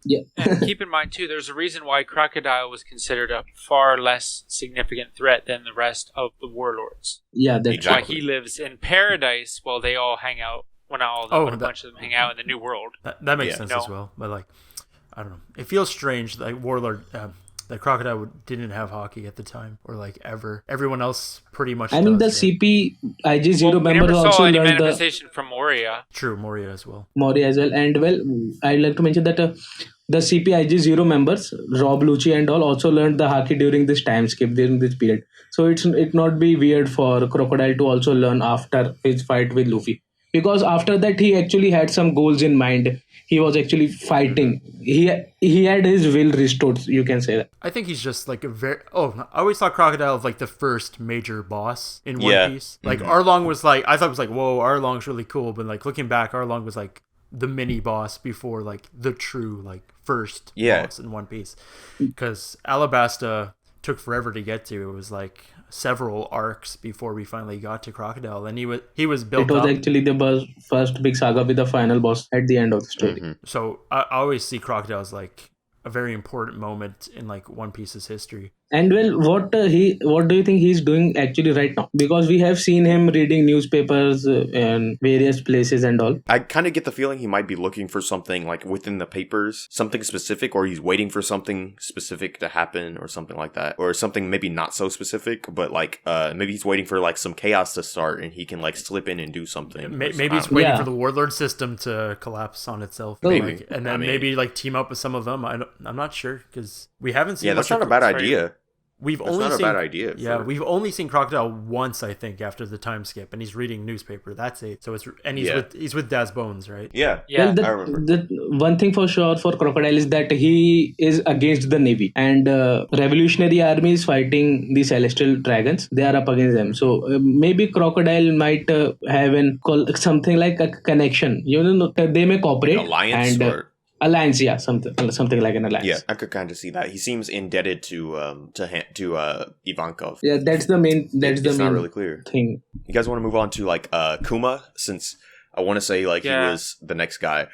Yeah. And keep in mind, too, there's a reason why Crocodile was considered a far less significant threat than the rest of the warlords. Yeah, that's Exactly. Why he lives in paradise while they all hang out, well, not all of them, Oh, but a bunch of them hang out in the New World. That makes Yeah. sense No. as well. But like, I don't know. It feels strange that Warlord, that Crocodile didn't have hockey at the time, or like ever. Everyone else pretty much. I mean, the does, right? CP IG0 Well, we members never also saw any learned the manifestation from Moria. True, Moria as well. Moria as well. And well, I'd like to mention that the CPIG0 members, Rob Lucci and all, also learned the hockey during this time skip, during this period. So it not be weird for Crocodile to also learn after his fight with Luffy. Because after that, he actually had some goals in mind. He was actually fighting. He had his will restored, you can say that. I think he's just like a very. Oh, I always thought Crocodile was like the first major boss in One Yeah. Piece. Like Arlong was like, I thought it was like, whoa, Arlong's really cool, but like looking back, Arlong was like the mini boss before like the true like first boss in One Piece. Because Alabasta took forever to get to. It was like several arcs before we finally got to Crocodile, and he was built It was up. actually the first big saga with the final boss at the end of the story. So I always see Crocodile as like a very important moment in like One Piece's history. And well, what do you think he's doing actually right now? Because we have seen him reading newspapers in various places and all. I kind of get the feeling he might be looking for something like within the papers, something specific, or he's waiting for something specific to happen or something like that. Or something maybe not so specific, but like maybe he's waiting for like some chaos to start and he can like slip in and do something. Maybe he's I don't know. waiting Yeah. for the Warlord system to collapse on itself. Maybe. Like, and then I mean- maybe like team up with some of them. I'm not sure because we haven't seen Yeah, that's much not a of bad Crocodile. idea. We've That's only not a seen, bad idea Yeah, for- we've only seen Crocodile once, I think, after the time skip, and he's reading newspaper. That's it. So he's with Daz Bones, right? Yeah. Yeah. Well, I remember. the one thing for sure for Crocodile is that he is against the Navy, and Revolutionary Army is fighting the Celestial Dragons. They are up against them. So maybe Crocodile might have something like a connection. You know, they may cooperate. Alliance and, or alliance, yeah, something like an alliance. yeah, I could kind of see that. He seems indebted to Ivankov. Yeah, that's the main. That's the It's main not really clear. thing. You guys want to move on to like Kuma, since I want to say like Yeah. he was the next guy.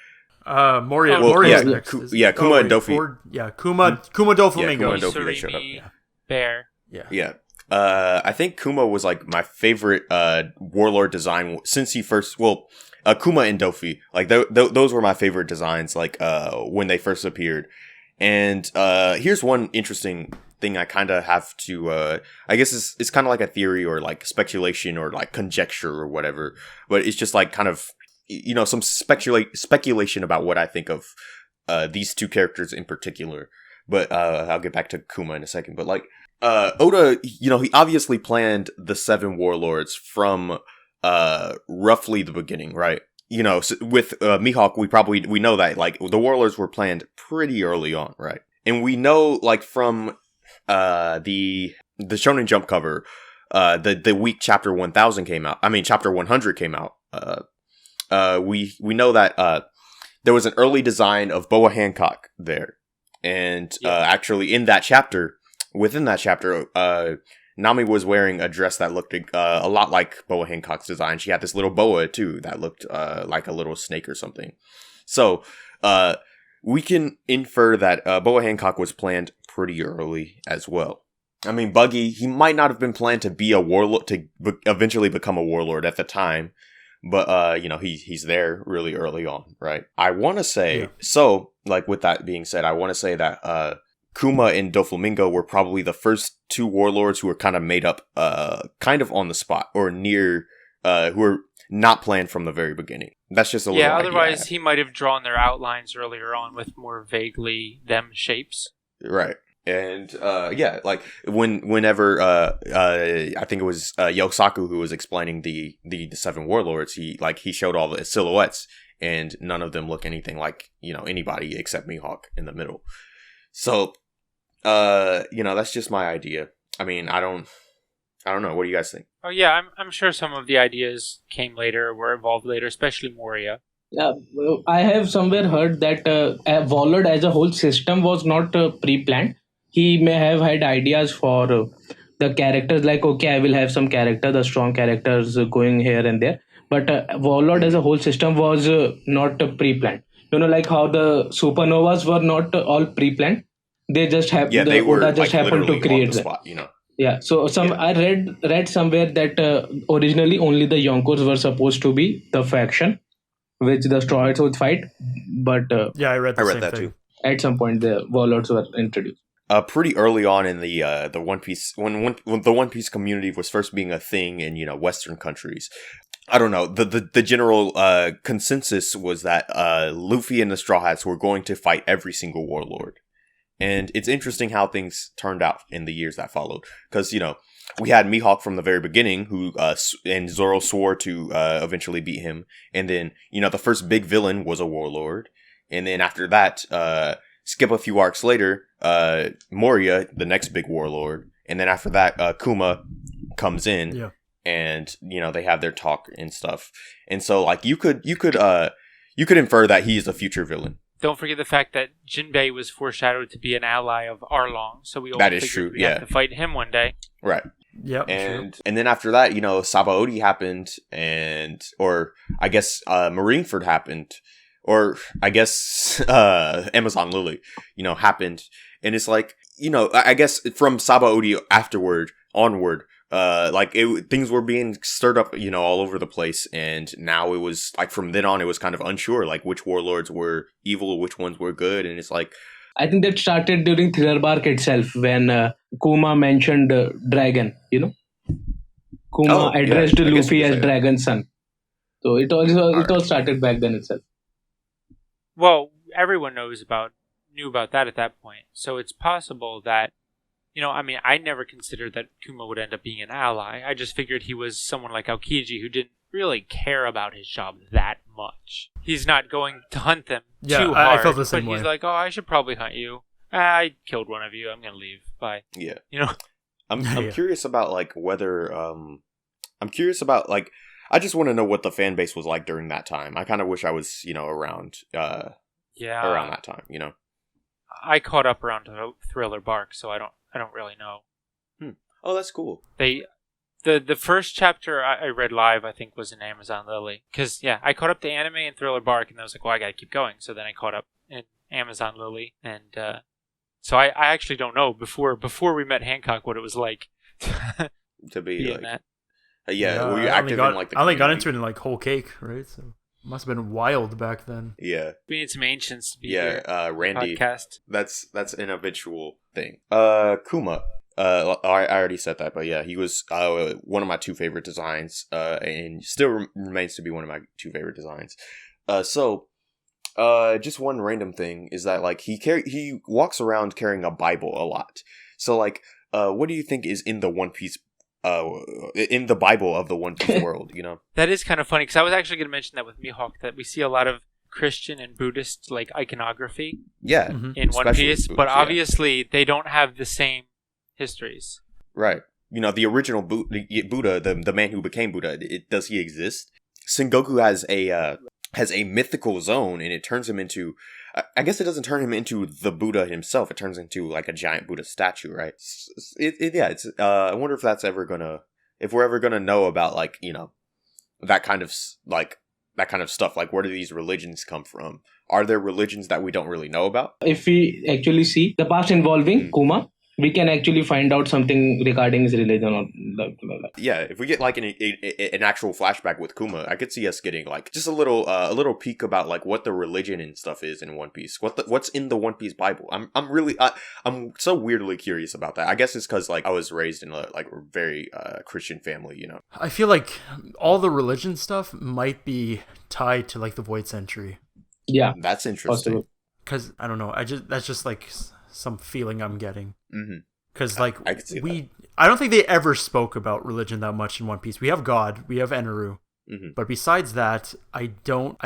Moria. Well, Moria's yeah, next. Kuma and Dofi. Kuma Kuma Doflamingo. and Dofi, they showed up. Surimi, Bear. Yeah. I think Kuma was like my favorite warlord design since he first. Well, Kuma and Dofi, like those were my favorite designs. Like when they first appeared. And here's one interesting thing I kind of have to. I guess it's kind of like a theory or like speculation or like conjecture or whatever. But it's just like kind of some speculation about what I think of these two characters in particular. But I'll get back to Kuma in a second. But like. Oda, he obviously planned the Seven Warlords from roughly the beginning, right? With Mihawk, we know that like the Warlords were planned pretty early on, right? And we know like from the Shonen Jump cover, the week chapter 1000 came out. I mean, chapter 100 came out. We know that there was an early design of Boa Hancock there. And actually within that chapter, Nami was wearing a dress that looked a lot like Boa Hancock's design. She had this little boa, too, that looked like a little snake or something. So, we can infer that Boa Hancock was planned pretty early as well. I mean, Buggy, he might not have been planned to be a warlord, to eventually become a warlord at the time. But, he's there really early on, right? I want to say, so, like, with that being said, I want to say that Kuma and Doflamingo were probably the first two warlords who were kind of made up kind of on the spot, or near, who were not planned from the very beginning. That's just a little idea. Otherwise he might have drawn their outlines earlier on with more vaguely them shapes. Right. And, like, whenever, I think it was, Yosaku who was explaining the Seven Warlords, he showed all the silhouettes, and none of them look anything like, anybody except Mihawk in the middle. So, that's just my idea. I mean, I don't know. What do you guys think? Oh, yeah, I'm sure some of the ideas came later, were evolved later, especially Moria. Yeah, I have somewhere heard that Warlord as a whole system was not pre-planned. He may have had ideas for the characters, like, okay, I will have some character, the strong characters going here and there. But Warlord as a whole system was not pre-planned. Like how the supernovas were not all pre-planned. They just happened. Yeah, they were Oda just happened to create them. Spot, Yeah, so I read somewhere that originally only the Yonkos were supposed to be the faction which the Straw Hats would fight. But I read that thing. too. At some point, the Warlords were introduced. Pretty early on in the One Piece, when the One Piece community was first being a thing in Western countries, I don't know, the general consensus was that Luffy and the Straw Hats were going to fight every single warlord, and it's interesting how things turned out in the years that followed, because we had Mihawk from the very beginning, who and Zoro swore to eventually beat him, and then the first big villain was a warlord, and then after that, skip a few arcs later, Moria, the next big warlord, and then after that, Kuma comes in, and they have their talk and stuff, and so like you could infer that he's a future villain. Don't forget the fact that Jinbe was foreshadowed to be an ally of Arlong, so we all that is true. We have to fight him one day, right? Yep, and then after that, Sabaody happened, or I guess Marineford happened. Or I guess Amazon Lily, happened, and it's like I guess from Sabaody onward, things were being stirred up, all over the place, and now it was like from then on it was kind of unsure, like which warlords were evil, which ones were good, and it's like I think that started during Thriller Bark itself when Kuma mentioned Dragon, Kuma addressed Luffy as Dragon's son, so it all started back then itself. Well, everyone knew about that at that point. So it's possible that, I never considered that Kuma would end up being an ally. I just figured he was someone like Aokiji who didn't really care about his job that much. He's not going to hunt them too hard. I felt the same but way. He's like, I should probably hunt you. I killed one of you. I'm going to leave. Bye. Yeah. I'm curious about like whether I just want to know what the fan base was like during that time. I kind of wish I was, around around that time, I caught up around Thriller Bark, so I don't really know. Oh, that's cool. The first chapter I read live, I think, was in Amazon Lily. Because, I caught up to anime and Thriller Bark, and I was like, well, I gotta keep going. So then I caught up in Amazon Lily, and so I actually don't know before we met Hancock what it was like to be in that. Were you active in like the I only got into it in like Whole Cake, right? So it must have been wild back then. Yeah. We need some ancients to be here. Randy. Podcast. That's an eventual thing. Kuma. I already said that, but yeah, he was one of my two favorite designs, and still remains to be one of my two favorite designs. Just one random thing is that like he walks around carrying a Bible a lot. So like, what do you think is in the One Piece? In the Bible of the One Piece world, That is kind of funny because I was actually going to mention that with Mihawk, that we see a lot of Christian and Buddhist like iconography. Yeah, in One Piece, but obviously they don't have the same histories. Right. The original Buddha, the man who became Buddha. Does he exist? Sengoku has has a mythical zone, and it turns him into, I guess it doesn't turn him into the Buddha himself. It turns into like a giant Buddha statue, right? I wonder if that's ever gonna, if we're ever gonna know about like, you know, that kind of stuff. Like, where do these religions come from? Are there religions that we don't really know about? If we actually see the past involving Kuma, we can actually find out something regarding his religion or Yeah, if we get like an actual flashback with Kuma, I could see us getting like just a little peek about like what the religion and stuff is in One Piece. What's in the One Piece Bible? I'm so weirdly curious about that. I guess it's because like I was raised in a very Christian family, you know. I feel like all the religion stuff might be tied to like the Void Century. Yeah, that's interesting. Because I don't know, that's just like some feeling I'm getting. Because I can see that. I don't think they ever spoke about religion that much in One Piece. We have God, we have Eneru, but besides that, I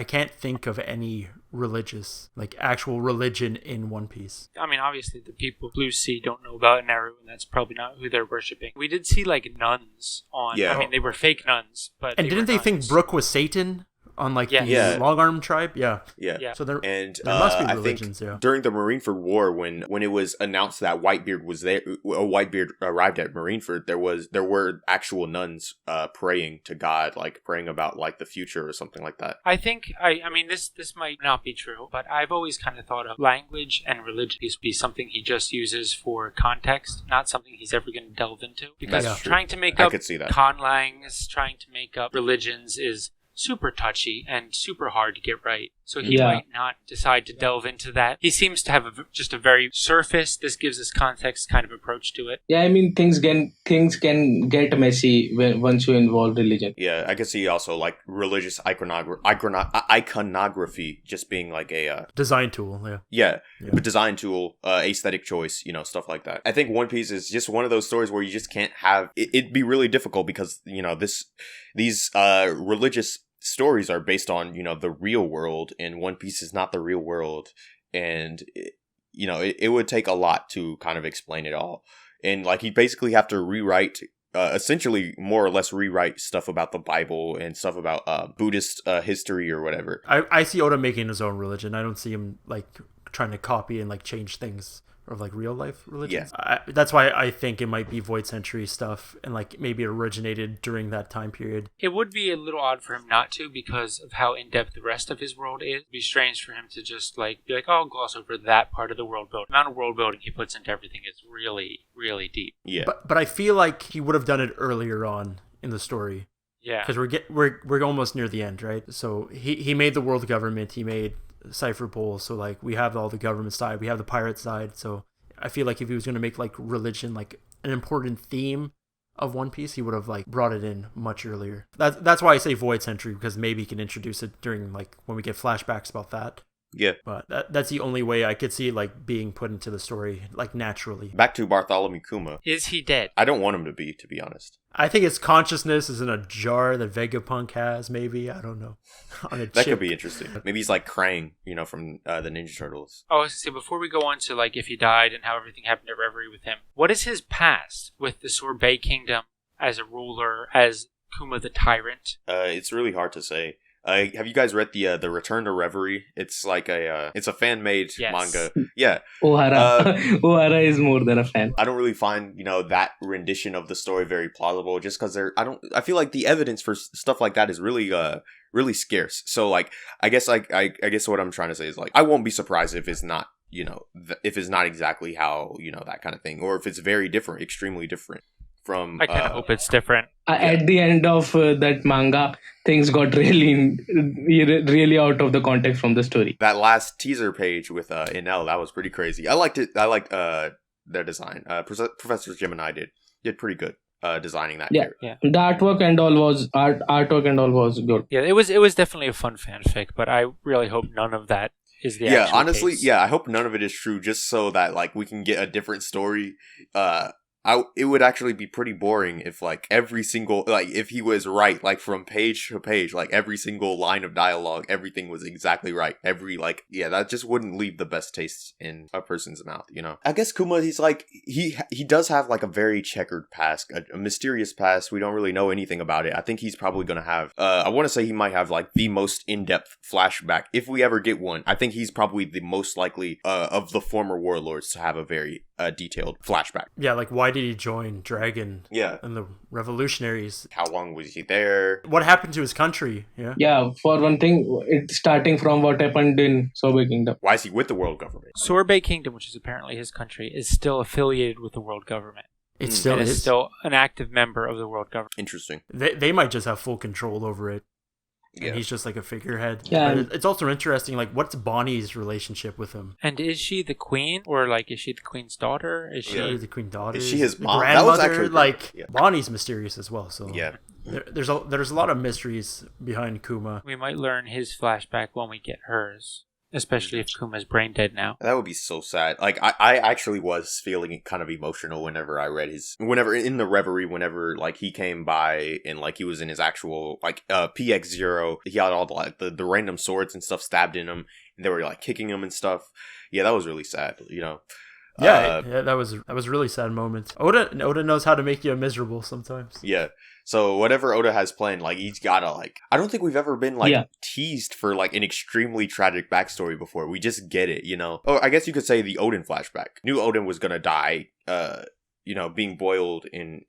can't think of any religious, like actual religion in One Piece. I mean, obviously the people of Blue Sea don't know about Naru, and that's probably not who they're worshipping. We did see like nuns on. Yeah. I mean, they were fake nuns, but and didn't they think Brook was Satan? On like the Long Arm tribe, yeah. So there must be religions. I think during the Marineford War, when it was announced that Whitebeard was there, Whitebeard arrived at Marineford, there were actual nuns praying to God, like praying about like the future or something like that. I think I mean this might not be true, but I've always kind of thought of language and religion to be something he just uses for context, not something he's ever going to delve into. Because trying to make up conlangs, trying to make up religions is super touchy and super hard to get right. So he might not decide to delve into that. He seems to have just a very surface, this gives us context kind of approach to it. Yeah, I mean, things can get messy once you involve religion. Yeah, I can see also like religious iconography just being like a design tool. Yeah, a design tool, aesthetic choice, you know, stuff like that. I think One Piece is just one of those stories where you just can't have it'd be really difficult because, you know, these religious stories are based on, you know, the real world, and One Piece is not the real world, and it would take a lot to kind of explain it all, and like you basically have to rewrite essentially more or less rewrite stuff about the Bible and stuff about Buddhist history or whatever. I see Oda making his own religion. I don't see him like trying to copy and like change things of like real life religions. Yeah. That's why I think it might be Void Century stuff, and like maybe it originated during that time period. It would be a little odd for him not to, because of how in-depth the rest of his world is. It'd be strange for him to just like be like, oh, I'll gloss over that part of the world building. The amount of world building he puts into everything is really, really deep. Yeah. But I feel like he would have done it earlier on in the story. Yeah. Because we're almost near the end, right? So he made the world government, he made Cypher Pole, so like we have all the government side, we have the pirate side, so I feel like if he was going to make like religion like an important theme of One Piece, he would have like brought it in much earlier. That's why I say Void Century, because maybe he can introduce it during like when we get flashbacks about that. Yeah. But that's the only way I could see like being put into the story like naturally. Back to Bartholomew Kuma. Is he dead? I don't want him to be honest. I think his consciousness is in a jar that Vegapunk has, maybe. I don't know. On a that chip. Could be interesting. Maybe he's like Krang, you know, from the Ninja Turtles. Oh, so before we go on to like if he died and how everything happened at Reverie with him, what is his past with the Sorbet Kingdom as a ruler, as Kuma the Tyrant? It's really hard to say. Have you guys read the Return to Reverie? It's like it's a fan-made manga. Yeah. Ohara is more than a fan. I don't really find, you know, that rendition of the story very plausible, just because I feel like the evidence for stuff like that is really really scarce. So like I guess what I'm trying to say is like I won't be surprised if it's not, you know, if it's not exactly how, you know, that kind of thing, or if it's very different, extremely different from. I kind of hope it's different. At the end of that manga, things got really out of the context from the story. That last teaser page with Inel, that was pretty crazy. I liked it. I liked their design. Professor Gemini did pretty good designing that character. Yeah. The artwork and all was good. Yeah, it was definitely a fun fanfic, but I really hope none of that is the actual honestly, case. yeah, I hope none of it is true, just so that like we can get a different story it would actually be pretty boring if like every single, like if he was right, like from page to page, like every single line of dialogue, everything was exactly right. That just wouldn't leave the best taste in a person's mouth, you know? I guess Kuma, he's like, he does have like a very checkered past, a mysterious past. We don't really know anything about it. I think he's probably going to have, I want to say he might have like the most in-depth flashback. If we ever get one, I think he's probably the most likely of the former warlords to have a very detailed flashback. Yeah, like why did he join Dragon? Yeah. And the revolutionaries? How long was he there? What happened to his country? Yeah. Yeah, for one thing, it's starting from what happened in Sorbet Kingdom. Why is he with the world government? Sorbet Kingdom, which is apparently his country, is still affiliated with the world government. It still is is. still an active member of the world government. Interesting. They might just have full control over it. Yeah. And he's just like a figurehead. Yeah. But it's also interesting, like, what's Bonnie's relationship with him? And is she the queen, or like is she the queen's daughter? Is she? Yeah. The queen daughter? Is she his the mom? That was grandmother? actually like yeah. Bonnie's mysterious as well. So Yeah. there's a lot of mysteries behind Kuma. We might learn his flashback when we get hers, especially if Kuma's brain dead now. That would be so sad. Like, I actually was feeling kind of emotional whenever I read whenever in the Reverie, whenever, like, he came by and, like, he was in his actual, like, PX0, he had all the, like, the random swords and stuff stabbed in him, and they were, like, kicking him and stuff. Yeah, that was really sad, you know? Yeah, that was a really sad moment. Oda knows how to make you miserable sometimes. Yeah. So whatever Oda has planned, like, he's gotta, like, I don't think we've ever been, like, teased for, like, an extremely tragic backstory before. We just get it, you know? Oh, I guess you could say the Odin flashback. Knew Odin was gonna die, you know, being boiled in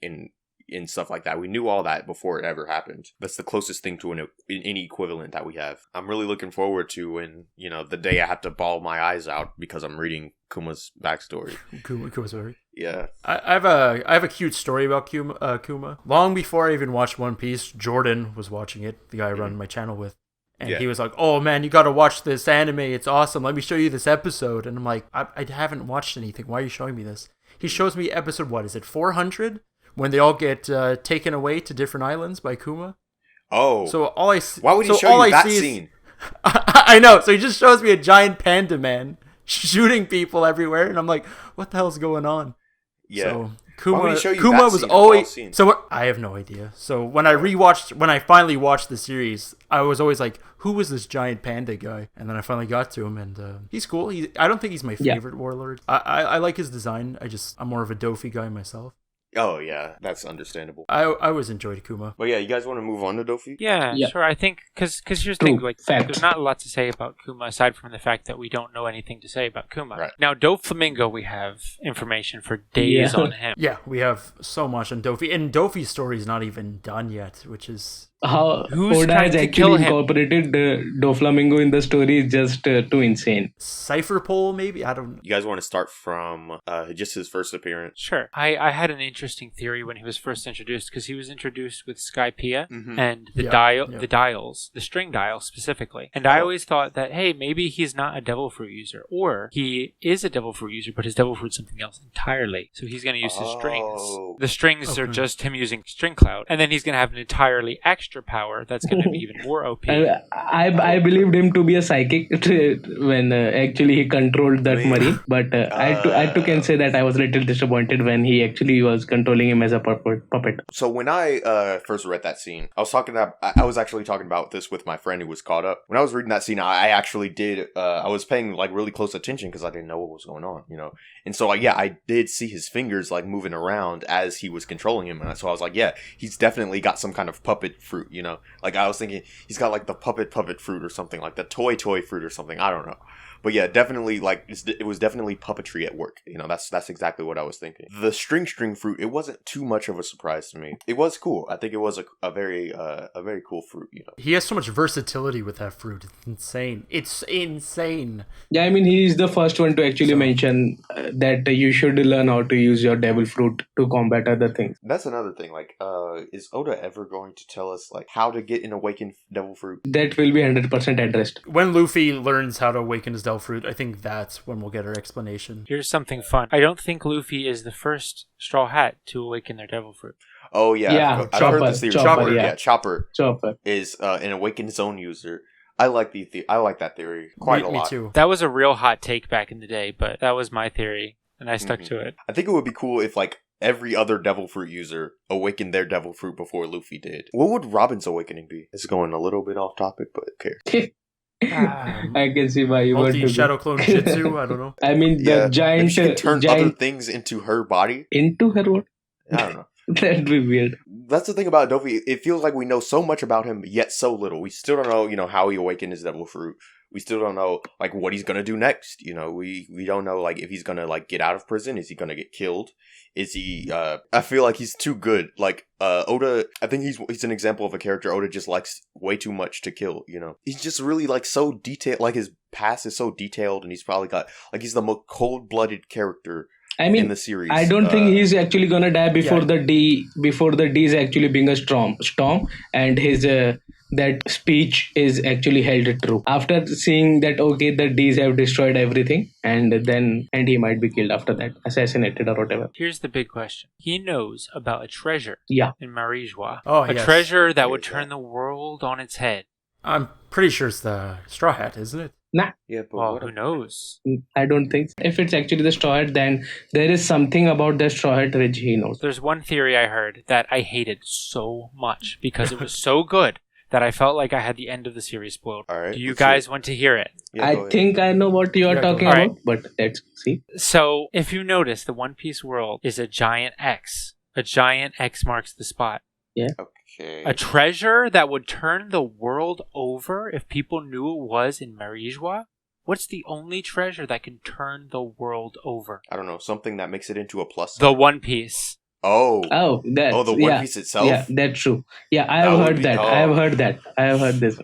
stuff like that. We knew all that before it ever happened. That's the closest thing to any equivalent that we have. I'm really looking forward to when, you know, the day I have to bawl my eyes out because I'm reading Kuma's backstory. Kuma's story. Yeah. I have a cute story about Kuma. Long before I even watched One Piece, Jordan was watching it, the guy I run my channel with. And he was like, "Oh man, you gotta watch this anime, it's awesome. Let me show you this episode." And I'm like, I haven't watched anything. Why are you showing me this? He shows me episode, what is it, 400? When they all get taken away to different islands by Kuma. Oh. So all I Why would he show you that scene? I know. So he just shows me a giant panda man shooting people everywhere, and I'm like, what the hell's going on? Yeah. So Kuma was always. So I have no idea. So when I finally watched the series, I was always like, who was this giant panda guy? And then I finally got to him, and he's cool. I don't think he's my favorite warlord. I like his design. I'm more of a Dofi guy myself. Oh, yeah, that's understandable. I always enjoyed Kuma. But yeah, you guys want to move on to Dofi? Yeah, sure. I think, because here's the thing, like, Fact. there's not a lot to say about Kuma aside from the fact that we don't know anything to say about Kuma. Right. Now, Doflamingo, we have information for days on him. Yeah, we have so much on Dofi, and Dofi's story is not even done yet, which is... How Who's Oda trying has to kill actually him? incorporated Doflamingo in the story is just too insane. Cypher Pole, maybe? I don't... You guys want to start from just his first appearance? Sure. I had an interesting theory when he was first introduced, because he was introduced with Skypiea and the dials, the string dials specifically. And I always thought that, hey, maybe he's not a devil fruit user, or he is a devil fruit user, but his devil fruit's something else entirely. So he's going to use his strings. The strings are just him using string cloud, and then he's going to have an entirely extra power that's going to be even more OP. I believed him to be a psychic when actually he controlled that marine, but I too can say that I was a little disappointed when he actually was controlling him as a puppet. So when I first read that scene, I was actually talking about this with my friend who was caught up. When I was reading that scene, I actually did, I was paying like really close attention because I didn't know what was going on, you know? And so like, yeah, I did see his fingers like moving around as he was controlling him. And so I was like, yeah, he's definitely got some kind of puppet fruit, you know? Like I was thinking he's got like the puppet fruit or something, like the toy fruit or something. I don't know. But yeah, definitely, like, it was definitely puppetry at work. You know, that's exactly what I was thinking. The string fruit, it wasn't too much of a surprise to me. It was cool. I think it was a very cool fruit, you know. He has so much versatility with that fruit. It's insane. It's insane. Yeah, I mean, he is the first one to actually mention that you should learn how to use your devil fruit to combat other things. That's another thing. Like, is Oda ever going to tell us, like, how to get an awakened devil fruit? That will be 100% addressed. When Luffy learns how to awaken his devil fruit, I think that's when we'll get our explanation. Here's something fun. I don't think Luffy is the first Straw Hat to awaken their devil fruit. Oh, yeah. Yeah, I've heard this theory. Chopper. Chopper is an awakened zone user. I like that theory quite a lot. Me too. That was a real hot take back in the day, but that was my theory, and I stuck to it. I think it would be cool if, like, every other devil fruit user awakened their devil fruit before Luffy did. What would Robin's awakening be? It's going a little bit off topic, but okay. I can see why you want to Multi-shadow clone jutsu? I don't know. I mean, the giant... Maybe she can turn giant other things into her body. into her what? I don't know. That'd be weird. That's the thing about Dofi. It feels like we know so much about him, yet so little. We still don't know, how he awakened his devil fruit. We still don't know, what he's gonna do next. We don't know, if he's gonna, get out of prison. Is he gonna get killed? Is he, I feel like he's too good. Oda, I think he's an example of a character Oda just likes way too much to kill, He's just really, so detailed, his past is so detailed, and he's probably got, he's the most cold-blooded character in the series. I don't think he's actually gonna die before the D is actually being a storm, and his that speech is actually held true. After seeing that, okay, the D's have destroyed everything, and he might be killed after that, assassinated or whatever. Here's the big question. He knows about a treasure in Marijois. Oh, a treasure that would turn the world on its head. I'm pretty sure it's the Straw Hat, isn't it? Nah. Yeah, but who knows? I don't think so. If it's actually the Straw Hat, then there is something about the Straw Hat which he knows. There's one theory I heard that I hated so much because it was so good that I felt like I had the end of the series spoiled. All right, do you guys want to hear it? Yeah, I think I know what you are talking about, but let's see. So, if you notice, the One Piece world is a giant X. A giant X marks the spot. Yeah. Okay. A treasure that would turn the world over if people knew it was in Marijois? What's the only treasure that can turn the world over? I don't know, something that makes it into a plus. The One Piece. Oh, the One Piece itself? Yeah, that's true. Yeah, I have heard that. I have heard that. I have heard this.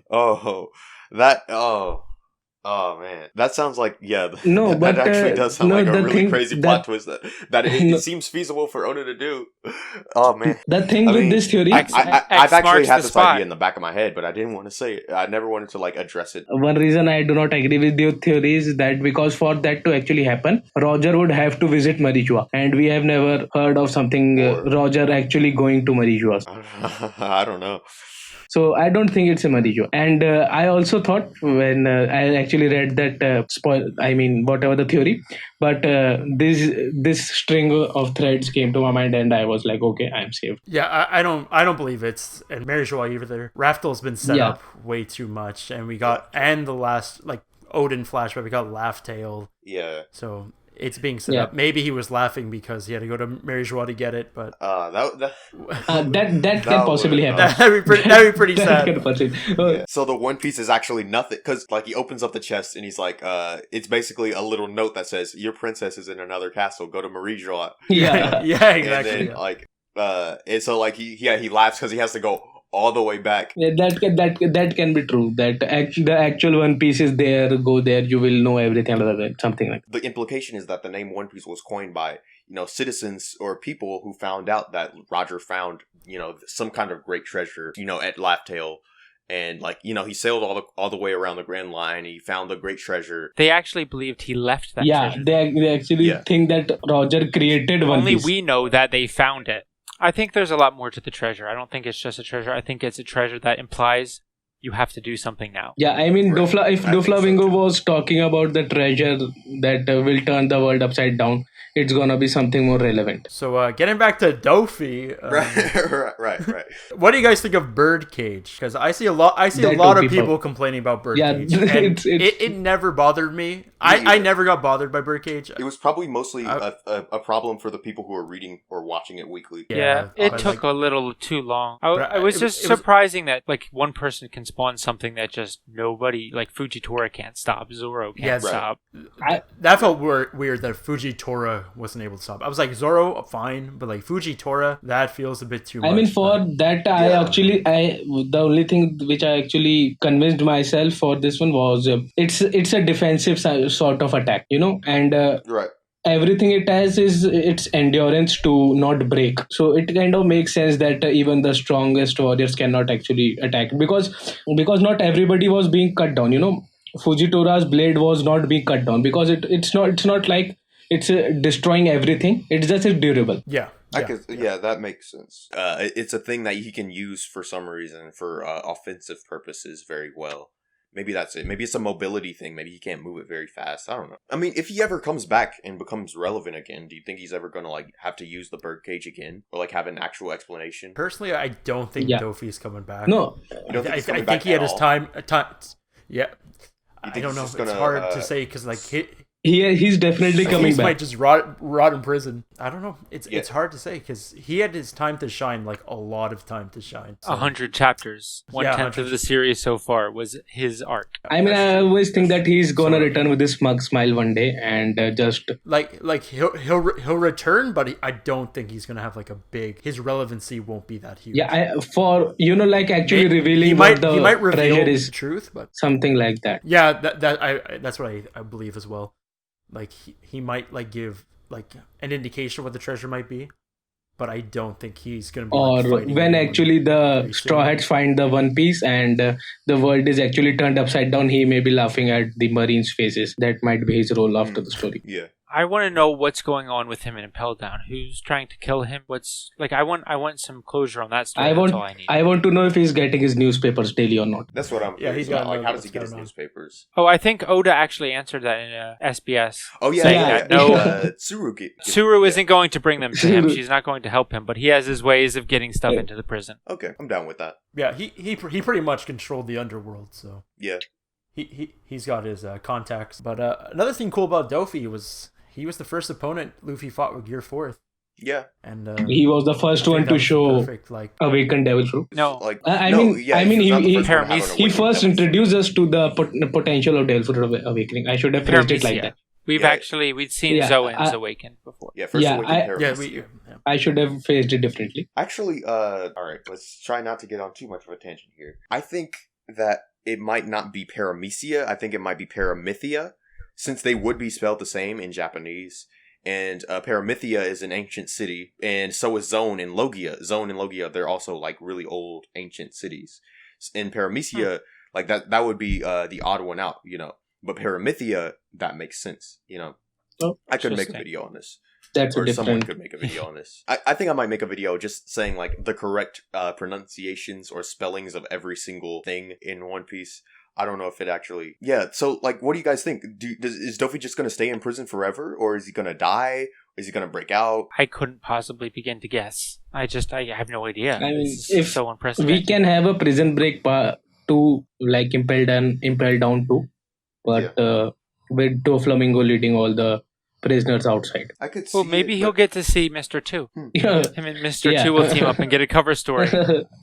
Oh man, that sounds like that actually does sound like a really crazy plot twist that it seems feasible for Oda to do. Oh man, the thing with this theory, I've actually had this idea in the back of my head, but I didn't want to say it. I never wanted to address it. One reason I do not agree with your theory is that because for that to actually happen, Roger would have to visit Marijois, and we have never heard of something Roger actually going to Marijois. I don't know. So I don't think it's a Marijois. And I also thought when I actually read that whatever the theory, but this string of threads came to my mind, and I was like, okay, I'm saved. Yeah, I don't believe it's and Marijois either. Raftel's been set up way too much, and we got the last Odin flashback, we got Laugh Tale. Yeah. So it's being set up. Maybe he was laughing because he had to go to Marijois to get it, but that can possibly happen. That'd be pretty sad. Yeah. So the One Piece is actually nothing because he opens up the chest and he's like, it's basically a little note that says your princess is in another castle. Go to Marijois. Yeah, exactly. And then and so he laughs because he has to go all the way back. Yeah, that can be true. That the actual One Piece is there. Go there, you will know everything. Something like that. The implication is that the name One Piece was coined by citizens or people who found out that Roger found some kind of great treasure at Laugh Tale. And he sailed all the way around the Grand Line. He found the great treasure. They actually believed he left that treasure. They actually think that Roger created One Piece. Only we know that they found it. I think there's a lot more to the treasure. I don't think it's just a treasure. I think it's a treasure that implies you have to do something now. Yeah, I mean, if Doflamingo was talking about the treasure that will turn the world upside down, it's gonna be something more relevant. So, getting back to Dofi, right. What do you guys think of Birdcage? Because I see a lot of people complaining about Birdcage. Yeah, it never bothered me. I never got bothered by Birdcage. It was probably mostly a problem for the people who are reading or watching it weekly. Yeah, it took a little too long. It was surprising that one person can spawn something that just nobody, Fujitora can't stop, Zoro can't stop. That felt weird that Fujitora wasn't able to stop. I was like, Zoro, fine, but Fujitora, that feels a bit too much. I mean, for that, the only thing which I actually convinced myself for this one was it's a defensive sort of attack, and right. Everything it has is its endurance to not break. So it kind of makes sense that even the strongest warriors cannot actually attack because not everybody was being cut down. Fujitora's blade was not being cut down because it's not like it's destroying everything. It's just durable. Yeah. That makes sense. It's a thing that he can use for some reason for offensive purposes very well. Maybe that's it. Maybe it's a mobility thing. Maybe he can't move it very fast. I don't know. I mean, if he ever comes back and becomes relevant again, do you think he's ever going to like have to use the birdcage again, or like have an actual explanation? Personally, I don't think Dofi's coming back. No, You don't think he's I coming think back he had at his all? time. Yeah, You I think don't he's know. just It's gonna, hard to say because like he's definitely coming he back. might just rot in prison. I don't know. It's hard to say because he had his time to shine, like a lot of time to shine. So. 100 chapters. 1/10 of the series so far was his arc. I mean, I always think that he's gonna return with his smug smile one day and just like he'll return, but I don't think he's gonna have like a big. His relevancy won't be that huge. actually revealing he what the might reveal treasure is, the truth, but something like that. yeah, that's what I believe as well. Like he might like give like an indication of what the treasure might be, but I don't think he's gonna be. Or like, fighting when anyone actually the very Straw soon. Hats find the One Piece and the world is actually turned upside down, he may be laughing at the Marines' faces. That might be his role after the story. Yeah. I want to know what's going on with him in Impel Down. Who's trying to kill him? What's like? I want some closure on that story. That's all I need. I want to know if he's getting his newspapers daily or not. That's what I'm Yeah, he's curious about. got Like, how does he what's get his going on. newspapers? Oh, I think Oda actually answered that in SBS. Oh, yeah, saying yeah. that no, Tsurugi. Tsuru isn't going to bring them to him. Tsuru. She's not going to help him, but he has his ways of getting stuff into the prison. Okay, I'm down with that. Yeah, he pretty much controlled the underworld, so Yeah. he's got his contacts. But another thing cool about Dofi was he was the first opponent Luffy fought with Gear 4th, Yeah. and He was the first one to show perfect. Like Awakened Devil Fruit. No, Like, I no, mean, yeah, I mean, was not the he- first one to have an he He awakening first devil. introduced us to the potential of Devil Fruit Awakening. I should have phrased it like Paramecia. that. We'd seen Yeah, Zoan's Awakened before. Yeah, first Yeah, awakening yeah, Paramecia. I should have phrased it differently. Actually, alright, let's try not to get on too much of a tangent here. I think that it might not be Paramecia, I think it might be Paramythia, since they would be spelled the same in Japanese. And Paramythia is an ancient city, and so is Zone and Logia. Zone and Logia, they're also like really old ancient cities. In Paramecia, like that would be the odd one out, you know. But Paramythia, that makes sense, you know. Oh, I could make a interesting. video on this. That's a Or someone different. could make a video on this. I think I might make a video just saying like the correct pronunciations or spellings of every single thing in One Piece. I don't know if it actually... Yeah, so like what do you guys think? Is Dofi just going to stay in prison forever? Or is he going to die? Is he going to break out? I couldn't possibly begin to guess. I have no idea. I mean, This is if so unprecedented. We can have a prison break to like Impel Down too, but with Doflamingo leading all the prisoners outside. I could see Well, maybe it, he'll but get to see Mr. 2. Yeah, Him and Mr. Yeah. 2 will team up and get a cover story.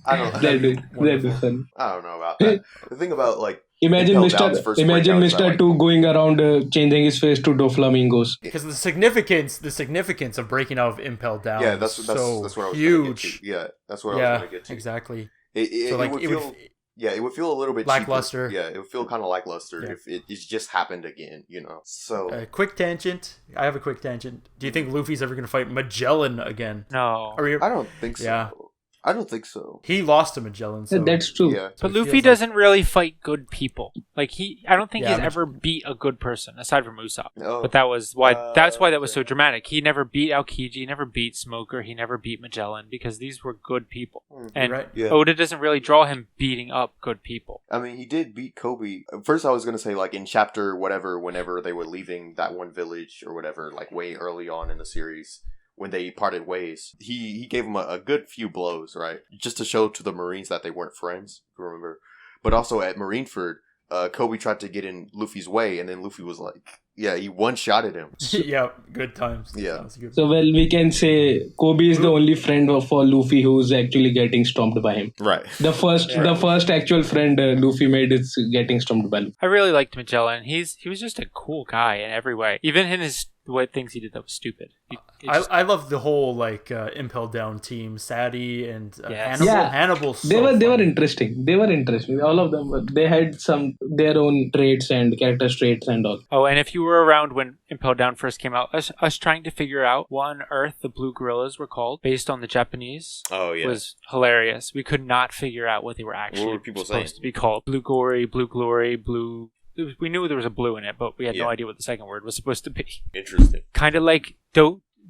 I don't that'll be fun. I don't know about that. The thing about like... Imagine Impel Down's first Imagine breakout is Mr. that, like- 2 going around changing his face to Doflamingos. because the significance of breaking out of Impel Down. Yeah, that's is what I so was going to get huge. to. Yeah, that's what I was going to get to. Exactly. It, So like would it feel... would. Yeah, it would feel a little bit Lackluster. cheaper. Yeah, it would feel kind of lackluster Yeah. if it just happened again, you know. So Quick tangent. I have a quick tangent. Do you think Luffy's ever going to fight Magellan again? No. Or I don't think so. Yeah. I don't think so. he lost to Magellan. So That's true. Yeah. But it Luffy feels doesn't really fight good people. Like I don't think Yeah, he's ever beat a good person aside from Usopp. No. But that was why. That's why that was so dramatic. He never beat Aokiji. He never beat Smoker. He never beat Magellan because these were good people. And right. Yeah. Oda doesn't really draw him beating up good people. I mean, he did beat Kobe. First, I was going to say, like, in chapter whatever, whenever they were leaving that one village or whatever, like, way early on in the series, when they parted ways, he gave him a good few blows, right? Just to show to the Marines that they weren't friends, if you remember. But also at Marineford, Kobe tried to get in Luffy's way, and then Luffy was like, yeah, he one-shotted him. yeah, good times. Yeah. That was a good. So, well, we can say Kobe is the only friend for Luffy who's actually getting stomped by him. Right. The first actual friend Luffy made is getting stomped by Luffy. I really liked Magellan. He was just a cool guy in every way. Even in his what things he did that was stupid. I love the whole like Impel Down team, Sadie and Yes. Hannibal. Yeah. Hannibal's so They were funny. interesting. They were interesting. All of them. They had their own traits and character traits and all. Oh, and if you were around when Impel Down first came out, us trying to figure out what on earth the blue gorillas were called based on the Japanese Oh, yeah. was hilarious. We could not figure out what they were actually were people supposed saying? to be called. Blue Gory, Blue Glory, Blue... We knew there was a blue in it, but we had no Yeah. idea what the second word was supposed to be. Interesting. Kind of like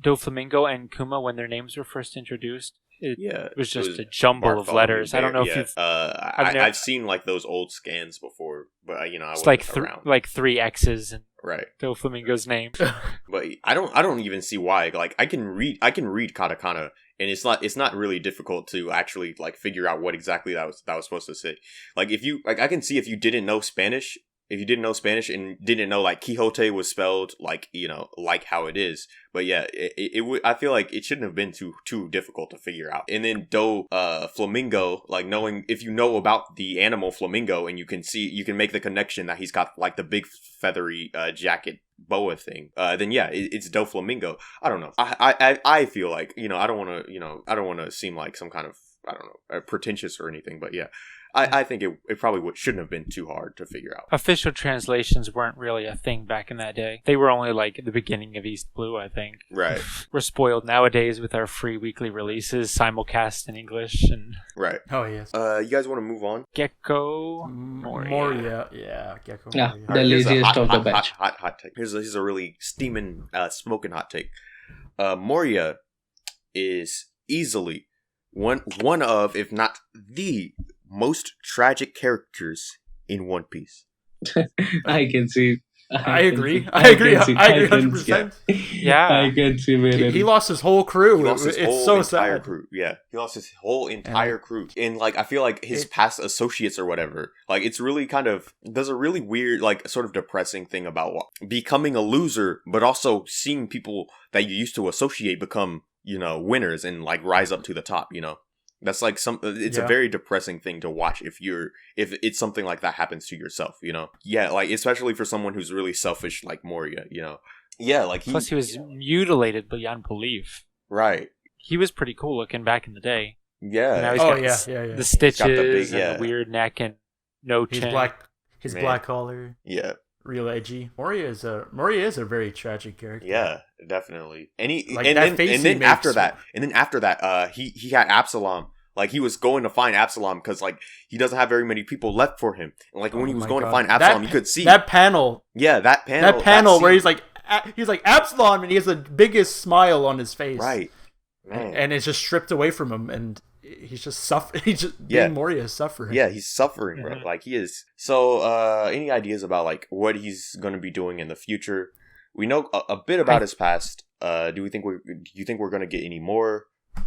Doflamingo and Kuma when their names were first introduced. It was just a jumble of letters. I don't know if you've... I've seen like those old scans before, but I it's wasn't around. like 3 X's and right. Doflamingo's name. But I don't even see why. Like I can read katakana, and it's not really difficult to actually like figure out what exactly that was supposed to say. Like if you like, I can see if you didn't know Spanish. If you didn't know Spanish and didn't know like Quixote was spelled like, like how it is. But yeah, it would, I feel like it shouldn't have been too difficult to figure out. And then Flamingo, like knowing, if you know about the animal flamingo and you can make the connection that he's got like the big feathery jacket boa thing, then yeah, it's Doflamingo. I don't know. I feel like, I don't want to seem like some kind of, I don't know, pretentious or anything, but yeah. I think it probably shouldn't have been too hard to figure out. Official translations weren't really a thing back in that day. They were only like the beginning of East Blue, I think. Right. We're spoiled nowadays with our free weekly releases, simulcast in English. And right. Oh, yes. You guys want to move on? Gecko Moria. Gecko Yeah, Moria. the laziest of the batch. Hot take. Here's a really steaming, smoking hot take. Moria is easily one of, if not the most tragic characters in One Piece. I can see. I agree. I agree 100%. Yeah. I can see where He lost his whole crew. He lost his it's whole so entire sad. crew. Yeah, he lost his whole entire crew. And like, I feel like his past associates or whatever, like it's really kind of, there's a really weird, like sort of depressing thing about becoming a loser, but also seeing people that you used to associate become, winners and like rise up to the top, That's like it's a very depressing thing to watch if it's something like that happens to yourself, Yeah, like especially for someone who's really selfish like Moria, Yeah, like plus he was mutilated beyond belief. Right. He was pretty cool looking back in the day. Yeah. Now he's got the stitches and the weird neck and no chin. His black collar. Yeah. Real edgy. Moria is a very tragic character. Yeah, definitely. And then after that, he had Absalom. Like he was going to find Absalom because like he doesn't have very many people left for him. And like when he was going to find Absalom, you could see that panel. Yeah, that panel where he's like Absalom, and he has the biggest smile on his face. Right. And it's just stripped away from him, and he's just suffering. Being Moria is suffering. Yeah, he's suffering, bro. Like he is. So, any ideas about like what he's going to be doing in the future? We know a bit about his past. Do you think we're going to get any more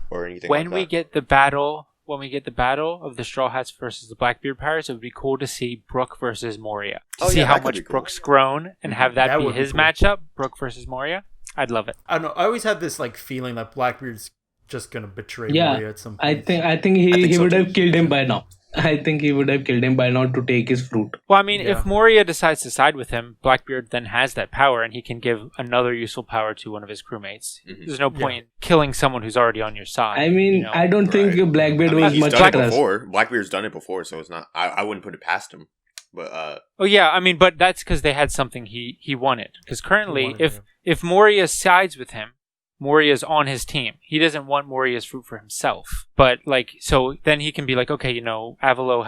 or anything? When we get the battle of the Straw Hats versus the Blackbeard Pirates, it would be cool to see Brook versus Moria. See how much Brook's grown and have that be his matchup, Brook versus Moria. I'd love it. I don't know. I always had this like feeling that Blackbeard's just gonna betray Moria at some point. I think he would have killed him by now. I think he would have killed him by now to take his fruit. Well, I mean, if Moria decides to side with him, Blackbeard then has that power, and he can give another useful power to one of his crewmates. Mm-hmm. There's no point in killing someone who's already on your side. I mean, I don't think Blackbeard was much done it before. Blackbeard's done it before, so it's not. I wouldn't put it past him. But oh yeah, I mean, but that's because they had something he wanted. Because currently, if Moria sides with him, Moria's on his team. He doesn't want Moria's fruit for himself. But like, so then he can be like, okay, Pizarro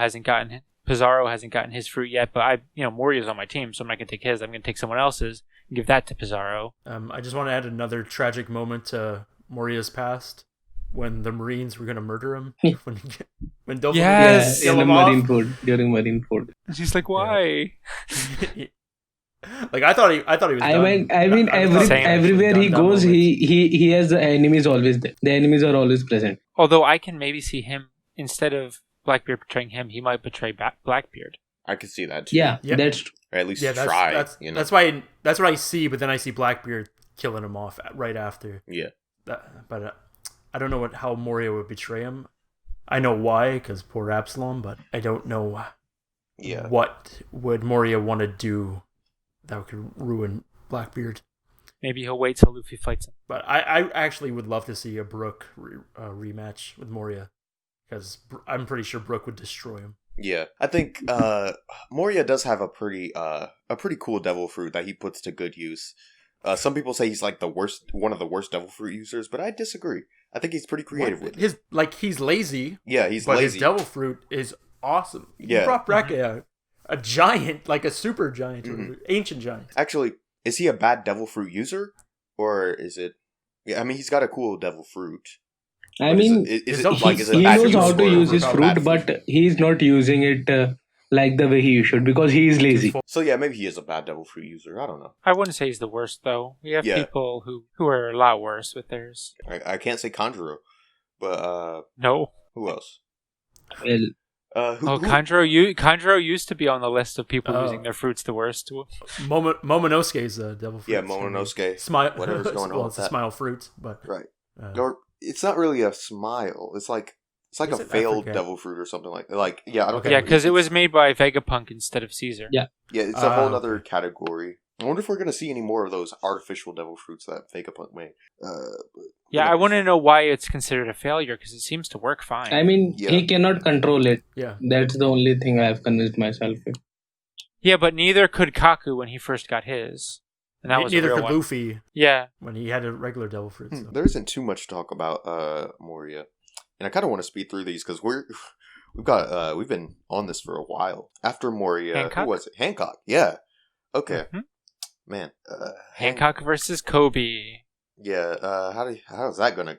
hasn't gotten his fruit yet, but Moria's on my team, so I'm not gonna take his. I'm gonna take someone else's and give that to Pizarro. I just want to add another tragic moment to Moria's past. When the Marines were gonna murder him, when Doflamingo in the during Marineford. She's like, why? Like I thought he was. I mean, everywhere he goes, he has the enemies always there. The enemies are always present. Although I can maybe see him, instead of Blackbeard betraying him, he might betray Blackbeard. I could see that too. Yeah, that's true. Or at least try. That's what I see. But then I see Blackbeard killing him off right after. Yeah. But I don't know how Moria would betray him. I know why, because poor Absalom, but I don't know what would Moria want to do that could ruin Blackbeard. Maybe he'll wait till Luffy fights him. But I actually would love to see a Brook rematch with Moria, because I'm pretty sure Brook would destroy him. Yeah, I think Moria does have a pretty cool devil fruit that he puts to good use. Some people say he's like one of the worst devil fruit users, but I disagree. I think he's pretty creative with it. He's lazy. Yeah, he's but lazy. His devil fruit is awesome. Yeah. He brought back a giant, like a super giant, ancient giant. Actually, is he a bad devil fruit user? Or is it... Yeah, I mean, he's got a cool devil fruit. I mean, is He it like is it he bad knows food how to or use his bad fruit, food? but he's not using it like the way he should because he is lazy. So yeah, maybe he is a bad devil fruit user. I don't know. I wouldn't say he's the worst, though. We have Yeah. people who are a lot worse with theirs. I can't say Conjuro, but No. who else? Well, Who, Oh, Conjuro used to be on the list of people using their fruits the worst. Momonosuke's a devil fruit. Yeah, Momonosuke. Smile. Whatever's going on well, with it's a that. smile fruit, but Right. uh, Or it's not really a smile. It's like a Is it? I failed forget. devil fruit or something like yeah. I don't Okay. Yeah, think because it it's- was made by Vegapunk instead of Caesar. Yeah. Yeah, it's a whole other okay. category. I wonder if we're gonna see any more of those artificial devil fruits that Vegapunk made. Yeah, I want to know why it's considered a failure because it seems to work fine. I mean, Yeah. he cannot control it. yeah. That's the only thing I have convinced myself with. Yeah, but neither could Kaku when he first got his. And that was a Neither real could one. Luffy Yeah. when he had a regular devil fruit. So. There isn't too much to talk about Moria, and I kind of want to speed through these because we've been on this for a while. After Moria, Hancock? who was it? Hancock. Yeah. Okay. Mhm. Man. Hancock versus Kobe. Yeah. How's that gonna?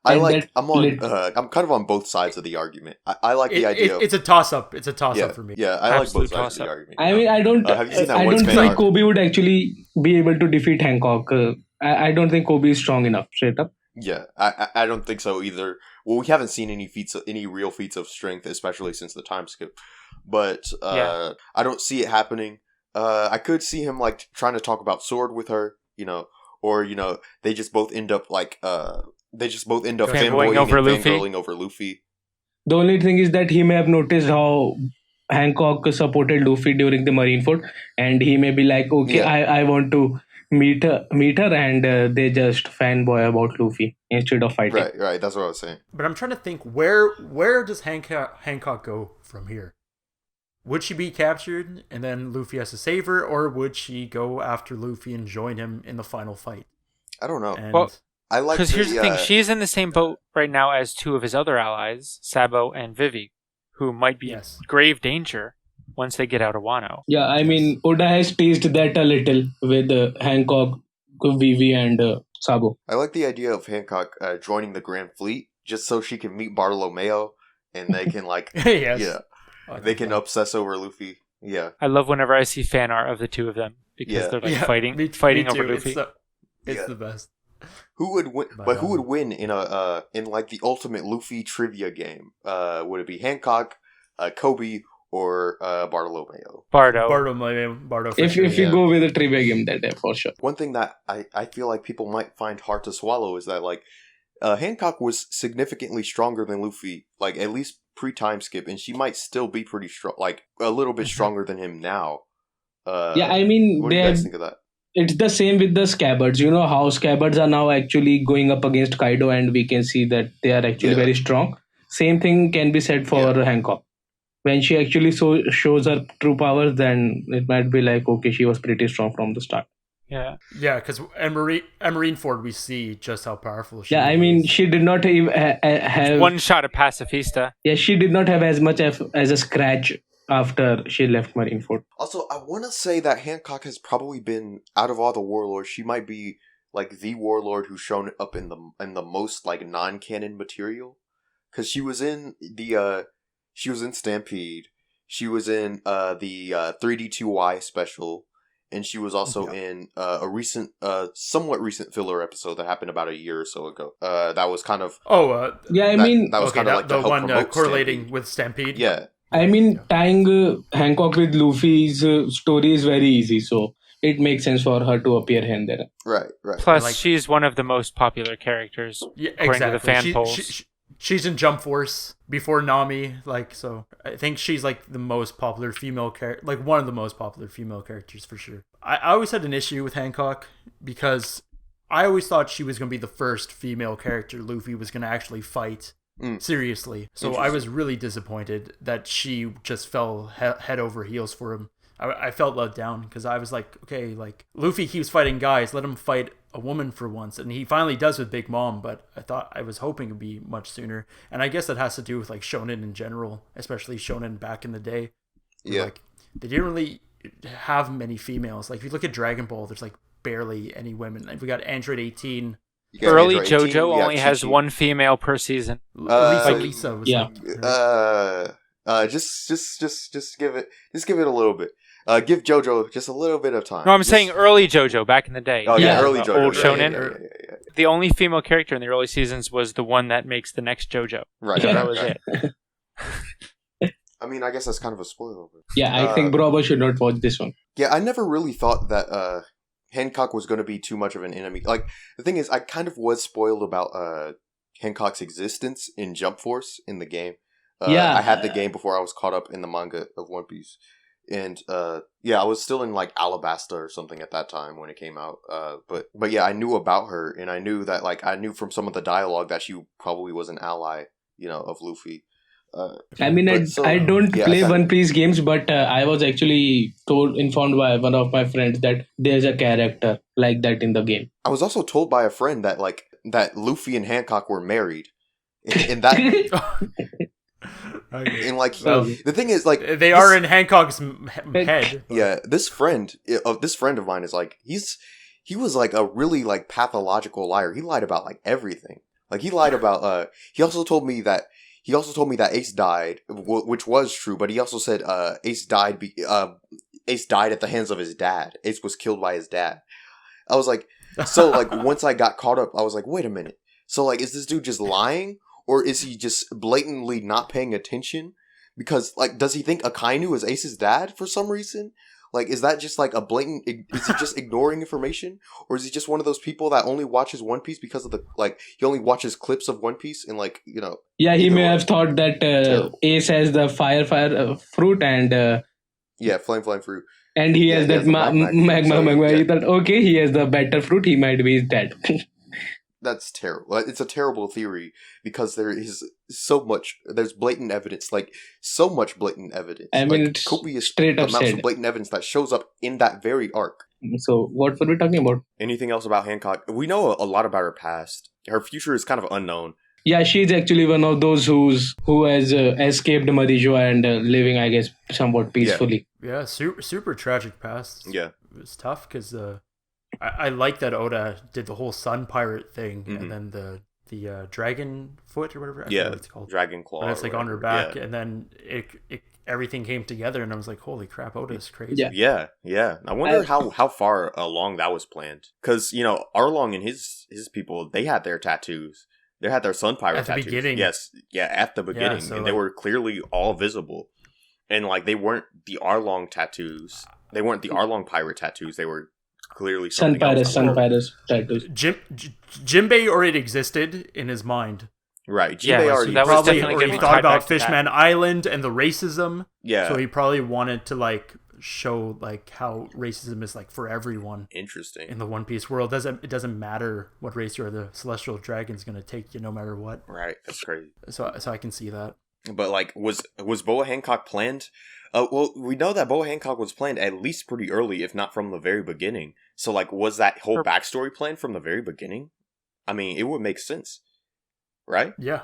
And I'm kind of on both sides of the argument. I like the idea. It's a toss up. It's a toss yeah, up for me. yeah. I like Absolute both sides of the toss-up. argument. I mean, I don't. have you seen that I one don't spin think arc? Kobe would actually be able to defeat Hancock. I don't think Kobe is strong enough. Straight up. Yeah, I don't think so either. Well, we haven't seen any real feats of strength, especially since the time skip. But I don't see it happening. I could see him like trying to talk about sword with her, or they just both end up Fanboying fanboying over and Luffy. fangirling over Luffy. The only thing is that he may have noticed how Hancock supported Luffy during the Marineford, and he may be like, okay, Yeah. I want to meet her, and they just fanboy about Luffy instead of fighting. Right. That's what I was saying. But I'm trying to think where does Hancock go from here? Would she be captured and then Luffy has to save her, or would she go after Luffy and join him in the final fight? I don't know. And Well, I like Because here's the thing, she's in the same boat right now as two of his other allies, Sabo and Vivi, who might be Yes. in grave danger once they get out of Wano. Yeah, I mean, Oda has teased that a little with Hancock, Vivi, and Sabo. I like the idea of Hancock joining the Grand Fleet just so she can meet Bartholomew and they can yes. yeah, I they think can that. obsess over Luffy. Yeah. I love whenever I see fan art of the two of them because Yeah. they're like Yeah, fighting me over too. Luffy. It's Yeah. the best. Who would win? But, But who would win in the ultimate Luffy trivia game? Would it be Hancock, Kobe, or Bartholomew? Bardo. Bardo for If sure. you yeah. go with a trivia game, that for sure. One thing that I feel like people might find hard to swallow is that Hancock was significantly stronger than Luffy, like at least pre-time skip, and she might still be pretty strong, like a little bit stronger than him now. Yeah, I mean, what do you guys think of that? it's the same with the scabbards. You know how scabbards are now actually going up against Kaido, and we can see that they are actually Yeah. very strong. Same thing can be said for Hancock. When she actually shows her true powers, then it might be like, okay, she was pretty strong from the start. Yeah. Yeah, because at Marineford we see just how powerful she Yeah, is. I mean, she did not even have One shot of Pacifista. Yeah, she did not have as much as a scratch after she left Marineford. Also, I want to say that Hancock has probably been, out of all the warlords, she might be like the warlord who's shown up in the most like non-canon material, because she was in Stampede, she was in the 3D2Y special, and she was also in a recent, somewhat recent filler episode that happened about a year or so ago. That was kind of Yeah, I that, mean, that was okay, kind of like the to help one promote correlating Stampede. with Stampede. Yeah. I mean, tying Hancock with Luffy's story is very easy, so it makes sense for her to appear here and there. Right. Plus, like- she's one of the most popular characters Yeah, according exactly. to the fan polls. She's in Jump Force before Nami, so I think she's like the most popular female character, like one of the most popular female characters for sure. I always had an issue with Hancock because I always thought she was going to be the first female character Luffy was going to actually fight seriously. So I was really disappointed that she just fell head over heels for him. I felt let down because I was like, okay, like Luffy keeps fighting guys, let him fight a woman for once, and he finally does with Big Mom, but I was hoping it'd be much sooner, and I guess that has to do with like shonen in general, especially shonen back in the day. Yeah. Like they didn't really have many females. Like if you look at Dragon Ball, there's like barely any women. Like we got Android 18, You got Early Android 18, JoJo you got only has Chi-Chi. one female per season. Lisa was yeah. Just give it a little bit. Give JoJo just a little bit of time. No, I'm saying early JoJo back in the day. Oh yeah, Yeah. early JoJo. Old yeah, shonen. Yeah. The only female character in the early seasons was the one that makes the next JoJo. Right. So right, that was right. it. I mean, I guess that's kind of a spoiler. Yeah, I think Brobble should not watch this one. Yeah, I never really thought that Hancock was going to be too much of an enemy. Like, the thing is, I kind of was spoiled about Hancock's existence in Jump Force in the game. Yeah. I had the game before I was caught up in the manga of One Piece. And, yeah, I was still in, like, Alabasta or something at that time when it came out. But yeah, I knew about her, and I knew that, like, I knew from some of the dialogue that she probably was an ally, of Luffy. I mean, I don't play One Piece games, but I was actually informed by one of my friends that there's a character like that in the game. I was also told by a friend that, like, that Luffy and Hancock were married. And that... And like the thing is, like, they are in Hancock's head. Yeah, this friend of mine is like he was like a really like pathological liar. He lied about like everything. Like he lied about he also told me that Ace died, which was true. But he also said Ace died at the hands of his dad. Ace was killed by his dad. I was like, so like once I got caught up, I was like, wait a minute. So like, is this dude just lying? Or is he just blatantly not paying attention? Because, like, does he think Akainu is Ace's dad for some reason? Like, is that just, like, a blatant... Is he just ignoring information? Or is he just one of those people that only watches One Piece because of the... Like, he only watches clips of One Piece and, like, Yeah, he may have thought that Ace has the fire fruit and... yeah, flame fruit. And he has that magma. He thought, okay, he has the better fruit, he might be his dad. That's terrible. It's a terrible theory because there's blatant evidence, like so much blatant evidence. I mean, like, it's copious straight up amounts said. of blatant evidence that shows up in that very arc. So, what were we talking about? Anything else about Hancock? We know a lot about her past. Her future is kind of unknown. Yeah, she's actually one of those who has escaped Marijo and living, I guess, somewhat peacefully. Yeah, super tragic past. Yeah. It was tough because I like that Oda did the whole sun pirate thing and then the dragon foot or whatever. I forget what it's called. Dragon claw. But it's like on her back, and then everything came together, and I was like, "Holy crap, Oda's crazy!" Yeah. I wonder how far along that was planned, because Arlong and his people, they had their tattoos. They had their sun pirate at the tattoos. beginning. Yes, yeah, at the beginning, so and they were clearly all visible, and like they weren't the Arlong tattoos. They weren't the Arlong pirate tattoos. They were clearly Sun Pirates tattoos. Jinbe already existed in his mind. Right. Yeah, Jinbe so already that was Probably definitely already gonna be thought tied about back to that. Fishman Island and the racism. Yeah. So he probably wanted to like show like how racism is like for everyone Interesting. in the One Piece world. It doesn't matter what race you are. The Celestial Dragon's gonna take you no matter what. Right. That's crazy. So I can see that. But like, was Boa Hancock planned? Well, we know that Boa Hancock was planned at least pretty early, if not from the very beginning. So, like, was that whole backstory planned from the very beginning? I mean, it would make sense, right? Yeah.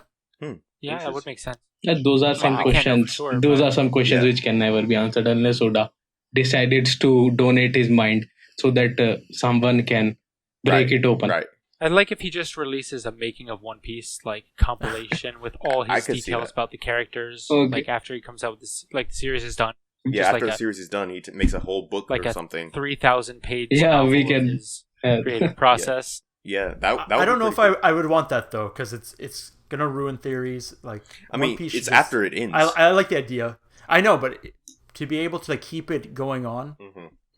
Yeah, that would make sense. Yeah, those are some questions. Those are some questions which can never be answered unless Oda decided to donate his mind so that someone can break it open. Right. I'd like if he just releases a making of One Piece like compilation with all his details about the characters. Okay. Like after he comes out with this, like the series is done. Yeah, Just after like the series is done, he makes a whole book like or a something. 3,000 page. Yeah, we novel of can. his creative process. Yeah, that would I don't be know if pretty I would want that though, because it's gonna ruin theories. Like I One mean, Piece it's should after it ends. I like the idea. I know, but to be able to like keep it going on,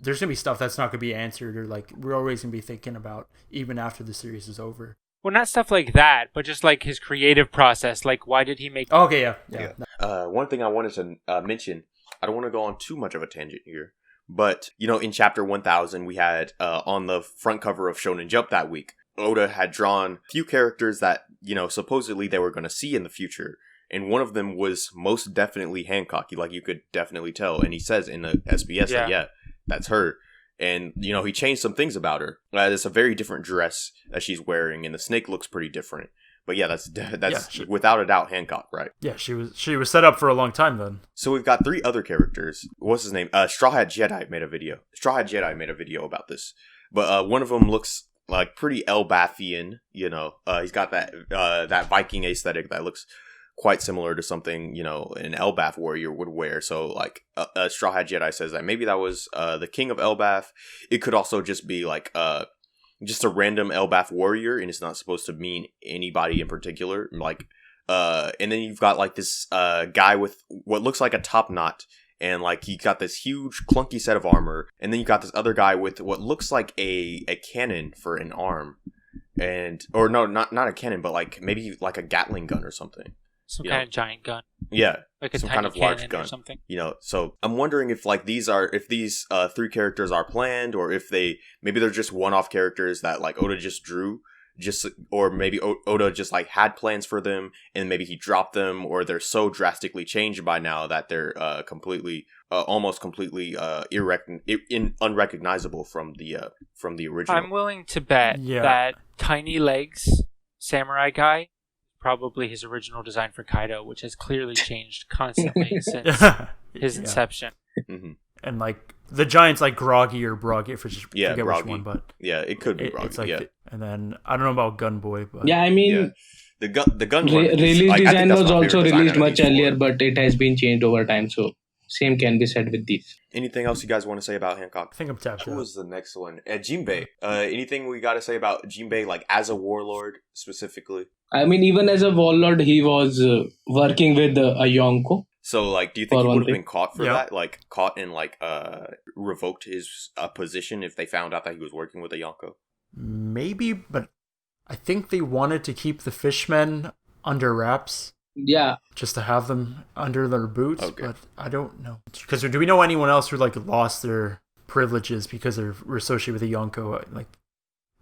there's gonna be stuff that's not gonna be answered, or like we're always gonna be thinking about even after the series is over. Well, not stuff like that, but just like his creative process. Like, why did he make? Oh, okay, yeah. One thing I wanted to mention, I don't want to go on too much of a tangent here, but in chapter 1000, we had on the front cover of Shonen Jump that week, Oda had drawn a few characters that supposedly they were going to see in the future, and one of them was most definitely Hancock. Like you could definitely tell, and he says in the SBS that that's her. And, he changed some things about her. It's a very different dress that she's wearing, and the snake looks pretty different. But yeah, that's without a doubt Hancock, right? Yeah, she was set up for a long time then. So we've got 3 other characters. What's his name? Straw Hat Jedi made a video. Straw Hat Jedi made a video about this. But one of them looks like pretty Elbathian, you know. He's got that Viking aesthetic that looks quite similar to something, you know, an Elbath warrior would wear. So like a Straw Hat Jedi says that maybe that was the king of Elbath. It could also just be like just a random Elbath warrior, and it's not supposed to mean anybody in particular. Like and then you've got like this guy with what looks like a top knot, and like he got this huge clunky set of armor, and then you got this other guy with what looks like a cannon for an arm, or no, not a cannon, but like maybe like a Gatling gun or something. Some kind of giant gun. Yeah. Like a some tiny kind of large cannon gun or something. You know, so I'm wondering if like these three characters are planned, or if maybe they're just one-off characters that like Oda just drew, or maybe Oda just like had plans for them and maybe he dropped them, or they're so drastically changed by now that they're almost completely unrecognizable from the original. I'm willing to bet that Tiny Legs samurai guy, probably his original design for Kaido, which has clearly changed constantly since his inception. Mm-hmm. And like the giant's like Groggy or Broggy, forget Groggy. which one, but it could be Broggy. It's like and then I don't know about Gun Boy, but Yeah, I mean, the gun release like, design was my also favorite design released out of much these earlier, four. but it has been changed over time. So same can be said with these. Anything else you guys want to say about Hancock? I think I'm tapped Who out. was the next one? Jinbe. Anything we got to say about Jinbe, like as a warlord specifically? I mean, even as a warlord, he was working with a Yonko. So, like, do you think For he one would have thing. been caught for Yeah. that? Like, caught and, like, revoked his position if they found out that he was working with a Yonko? Maybe, but I think they wanted to keep the fishmen under wraps. Yeah, Just to have them under their boots, Okay. but I don't know. Because do we know anyone else who like lost their privileges because they were associated with a Yonko? Like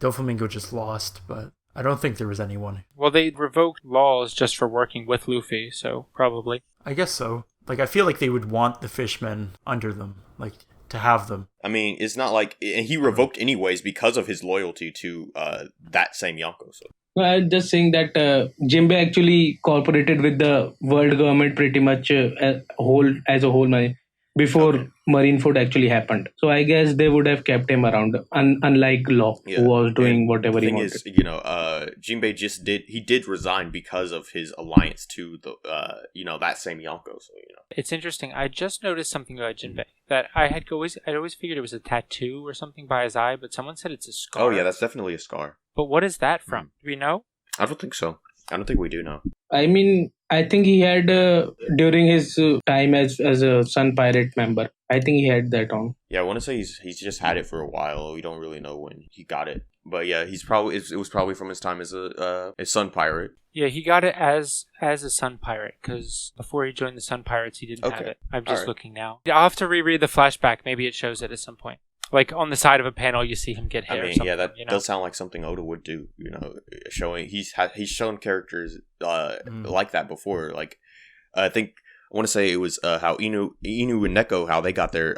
Doflamingo just lost, but I don't think there was anyone. Well, they revoked laws just for working with Luffy, so probably. I guess so. Like I feel like they would want the fishmen under them, like to have them. I mean, it's not like... And he revoked anyways because of his loyalty to that same Yonko, so... I'm just saying that Jinbe actually cooperated with the world government pretty much as a whole before Marineford actually happened. So I guess they would have kept him around, unlike Law, who was doing whatever The he thing wanted. is, you know, Jinbe did resign because of his alliance to the, that same Yonko, so, you know. It's interesting. I just noticed something about Jinbe that I'd always figured it was a tattoo or something by his eye, but someone said it's a scar. Oh, yeah, that's definitely a scar. But what is that from? Do we know? I don't think so. I don't think we do know. I mean, I think he had, during his time as a Sun Pirate member, I think he had that on. Yeah, I want to say he's just had it for a while. We don't really know when he got it. But yeah, it was probably from his time as a Sun Pirate. Yeah, he got it as a Sun Pirate, because before he joined the Sun Pirates, he didn't have Okay. it. I'm just Alright. looking now. I'll have to reread the flashback. Maybe it shows it at some point. Like, on the side of a panel, you see him get hit I or mean, something. yeah, that you know? does sound like something Oda would do. You know, he's shown characters like that before. Like, I want to say it was how Inu and Neko, how they got their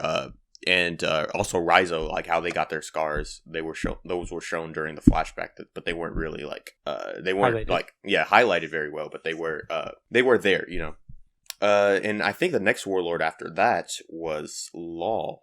and also Raizo, like how they got their scars. Those were shown during the flashback, but they weren't really like they weren't Highlighted. highlighted very well. But they were there. You know, and I think the next warlord after that was Law.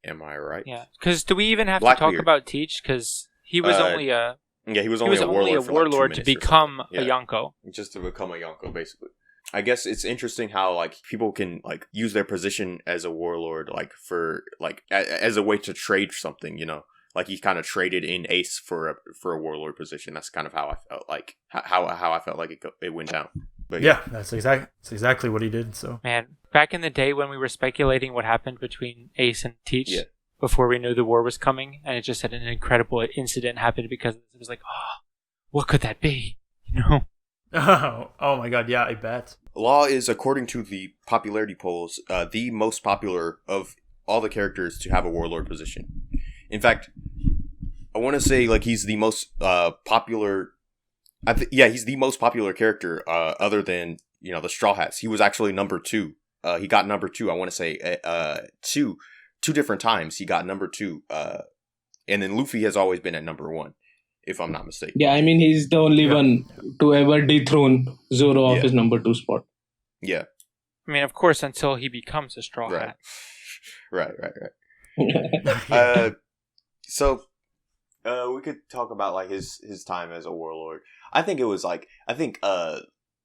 Am I right? Yeah, because do we even have to Blackbeard. talk about Teach? Because he was only a He was only a warlord, for like 2 warlord to minutes or become a something. Yonko. Just to become a Yonko, basically. I guess it's interesting how like people can like use their position as a warlord like for like as a way to trade something, you know. Like he kind of traded in Ace for a warlord position. That's kind of how I felt like how I felt like it went down. But Yeah, that's exactly what he did. So Man, back in the day when we were speculating what happened between Ace and Teach Yeah. before we knew the war was coming, and it just had an incredible incident happen because it was like, oh, what could that be? You know? oh my god, yeah, I bet. Law is, according to the popularity polls, the most popular of all the characters to have a warlord position. In fact, I want to say like he's the most popular. He's the most popular character other than the Straw Hats. He was actually number 2. He got number 2. I want to say two different times he got number 2. And then Luffy has always been at number 1, if I'm not mistaken. Yeah, I mean, he's the only one to ever dethrone Zoro off his number 2 spot. Yeah. I mean, of course, until he becomes a Straw Hat. Right. So We could talk about like his time as a warlord. I think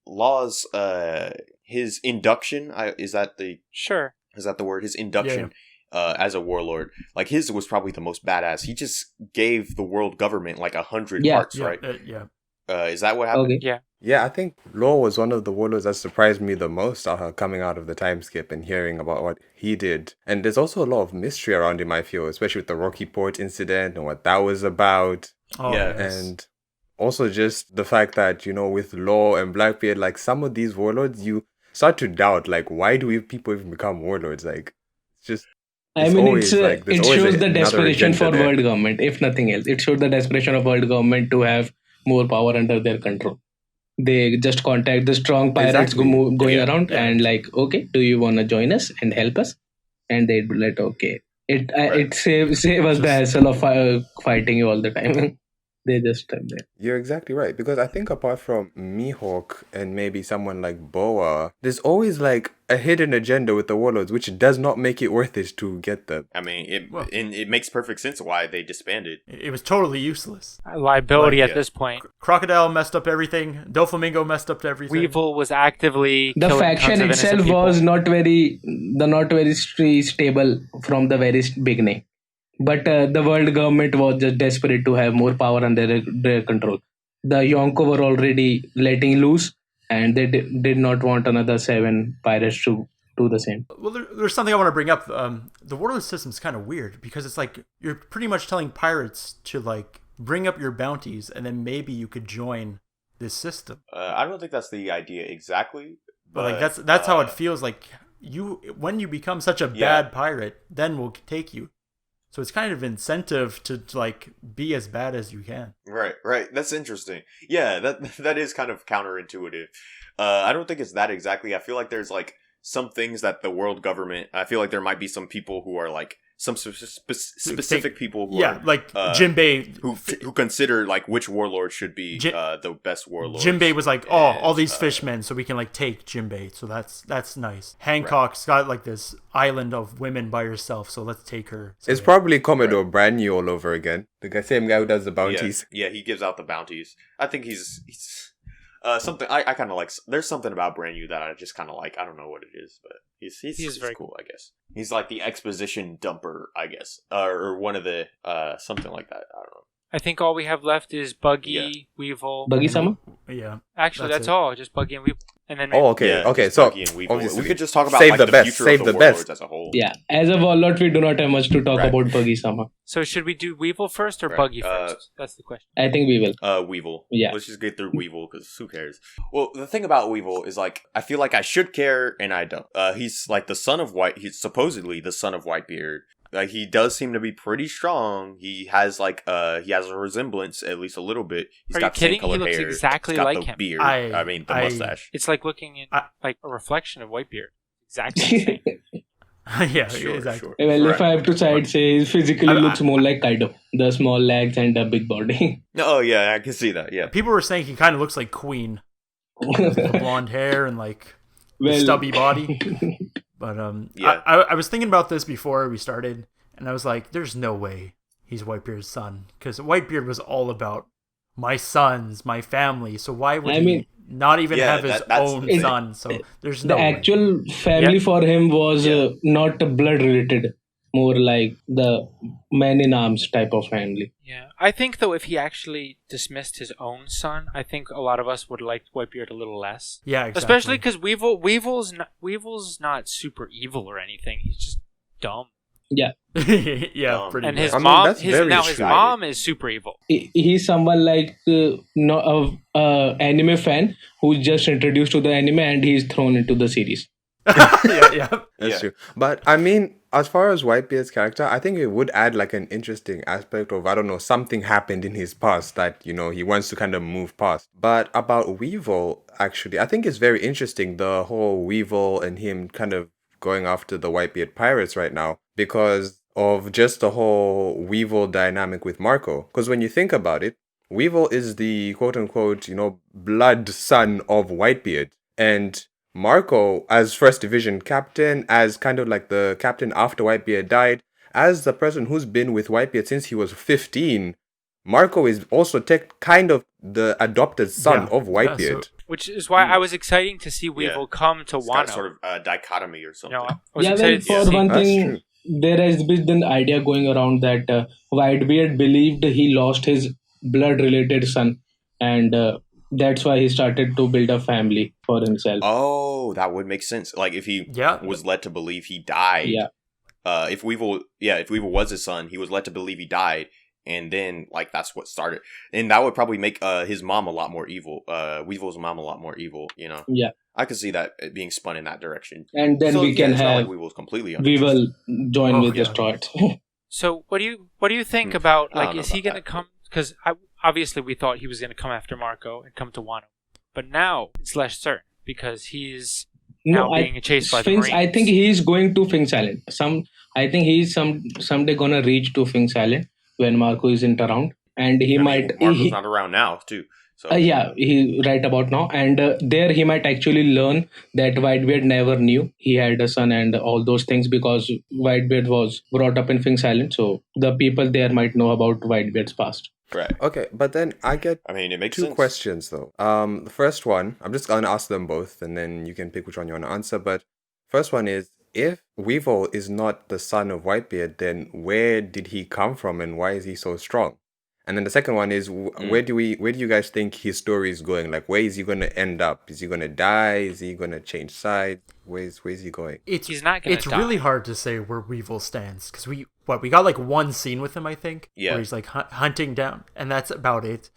Law's his induction. Is that the Sure. Is that the word? His induction as a warlord, like his was probably the most badass. He just gave the world government like 100 hearts, right? Is that what happened? Okay. Yeah. Yeah, I think Law was one of the warlords that surprised me the most coming out of the time skip and hearing about what he did. And there's also a lot of mystery around him, I feel, especially with the Rocky Port incident and what that was about. Oh, Yeah. yes. And also just the fact that, with Law and Blackbeard, like some of these warlords, you start to doubt, like, why do people even become warlords? Like, it's just... I mean, it shows the another desperation for agenda there. world government, if nothing else. It showed the desperation of world government to have more power under their control. They just contact the strong pirates Exactly. going around and like, okay, do you want to join us and help us? And they'd be like, okay. It save us the hassle of fighting you all the time. They just step there. You're exactly right. Because I think apart from Mihawk and maybe someone like Boa, there's always like a hidden agenda with the warlords, which does not make it worth it to get them. I mean, it makes perfect sense why they disbanded. It was totally useless. Liability Like, at this point. Crocodile messed up everything. Doflamingo messed up everything. Weevil was actively The killing faction tons of innocent itself people. was not very stable from the very beginning. But the world government was just desperate to have more power under their control. The Yonko were already letting loose, and they did not want another 7 pirates to do the same. Well, there's something I want to bring up. The warlord system is kind of weird because it's like you're pretty much telling pirates to like bring up your bounties, and then maybe you could join this system. I don't think that's the idea exactly, But like that's how it feels like. When you become such a bad pirate, then we'll take you. So it's kind of incentive to like be as bad as you can. Right. That's interesting. Yeah, that is kind of counterintuitive. I don't think it's that exactly. I feel like there's like some things that the world government. I feel like there might be some people who are like some specific people who are like Jinbe who consider like which warlord should be the best warlord. Jinbe was like, all these fishmen, so we can like take Jinbe. So that's nice. Hancock's got like this island of women by herself, so let's take her. So, It's probably Commodore Brand New all over again. The same guy who does the bounties. Yeah, he gives out the bounties. I think he's something I kind of like. There's something about Brand New that I just kind of like. I don't know what it is, but he's very cool, I guess. He's like the exposition dumper, I guess, or one of the something like that. I don't know. I think all we have left is Buggy, Weevil. Buggy-sama? Yeah. Actually, that's all. Just Buggy and Weevil. And then Okay. just So Buggy and Weevil. obviously We could just talk about save like, the the best, future save of the the warlords best. as a whole. Yeah, as a warlord, we do not have much to talk Right. about Buggy-sama. So should we do Weevil first or Right. Buggy first? That's the question. I think we will. Weevil. Yeah. Let's just get through Weevil because who cares? Well, the thing about Weevil is like I feel like I should care and I don't. He's like the son of White. He's supposedly the son of Whitebeard. Like he does seem to be pretty strong. He has like he has a resemblance at least a little bit. He's Are got you the same kidding? color He looks hair. exactly He's got like the him. beard. I mean the mustache. It's like looking in like a reflection of Whitebeard. Exactly the same. Yeah, Sure, exactly. sure. Well, if Right. I have to side say, he physically looks more like Kaido. The small legs and the big body. Oh yeah, I can see that. Yeah. People were saying he kind of looks like Queen. The blonde hair and like the Well- stubby body. But Yeah. I was thinking about this before we started, and I was like, "There's no way he's Whitebeard's son," because Whitebeard was all about my sons, my family. So why would I he mean- not even Yeah, have his that's- own It- son? So there's The no way. actual family for him was not blood related. More like the man in arms type of family. Yeah, I think though if he actually dismissed his own son, I think a lot of us would like Whitebeard a little less. Yeah, exactly. Especially because Weevil's not super evil or anything. He's just dumb. yeah, pretty. And much. his I mean, mom, that's very his true. mom is super evil. He's someone like anime fan who's just introduced to the anime and he's thrown into the series. yeah. That's Yeah. true. But I mean, as far as Whitebeard's character, I think it would add like an interesting aspect of, I don't know, something happened in his past that, he wants to kind of move past. But about Weevil, actually, I think it's very interesting, the whole Weevil and him kind of going after the Whitebeard pirates right now because of just the whole Weevil dynamic with Marco. Because when you think about it, Weevil is the quote-unquote, blood son of Whitebeard. And Marco, as First Division captain, as kind of like the captain after Whitebeard died, as the person who's been with Whitebeard since he was 15, Marco is also kind of the adopted son Yeah. of Whitebeard. So- Which is why I was exciting to see Weevil come to It's got Wano. sort of a dichotomy or something. No, I was Yeah, well, excited to for see. one That's thing, true. there has been an idea going around that Whitebeard believed he lost his blood-related son, and that's why he started to build a family for himself. Oh, that would make sense. Like if he Yeah. was led to believe he died. Yeah. If Weevil was his son, he was led to believe he died, and then like that's what started, and that would probably make his mom a lot more evil. Weevil's mom a lot more evil. You know. Yeah. I could see that it being spun in that direction. And then So, we can it's not have like Weevil's completely we will join Oh, with the yeah. Strats. So what do you think about, I like, don't know is he about going to that. come? Because obviously we thought he was going to come after Marco and come to Wano, but now it's less certain because he's now being chased by the Sphinx, Marines. I think he's going to Finks Island. I think he's someday gonna reach to Finks Island when Marco isn't around, and he might. Marco's not around now too. So Yeah, he right about now, and there he might actually learn that Whitebeard never knew he had a son and all those things because Whitebeard was brought up in Finks Island, so the people there might know about Whitebeard's past. right. Okay, but then I get I mean, it makes two sense. questions though. The first one, I'm just gonna ask them both, and then you can pick which one you want to answer. But first one is, if Weevil is not the son of Whitebeard, then where did he come from, and why is he so strong? And then the second one is, where do you guys think his story is going? Like, where is he gonna end up? Is he gonna die? Is he gonna change sides? Where's he going? He's not gonna It's die. really hard to say where Weevil stands because we got like one scene with him, I think, Yeah. where he's like hunting down, and that's about it.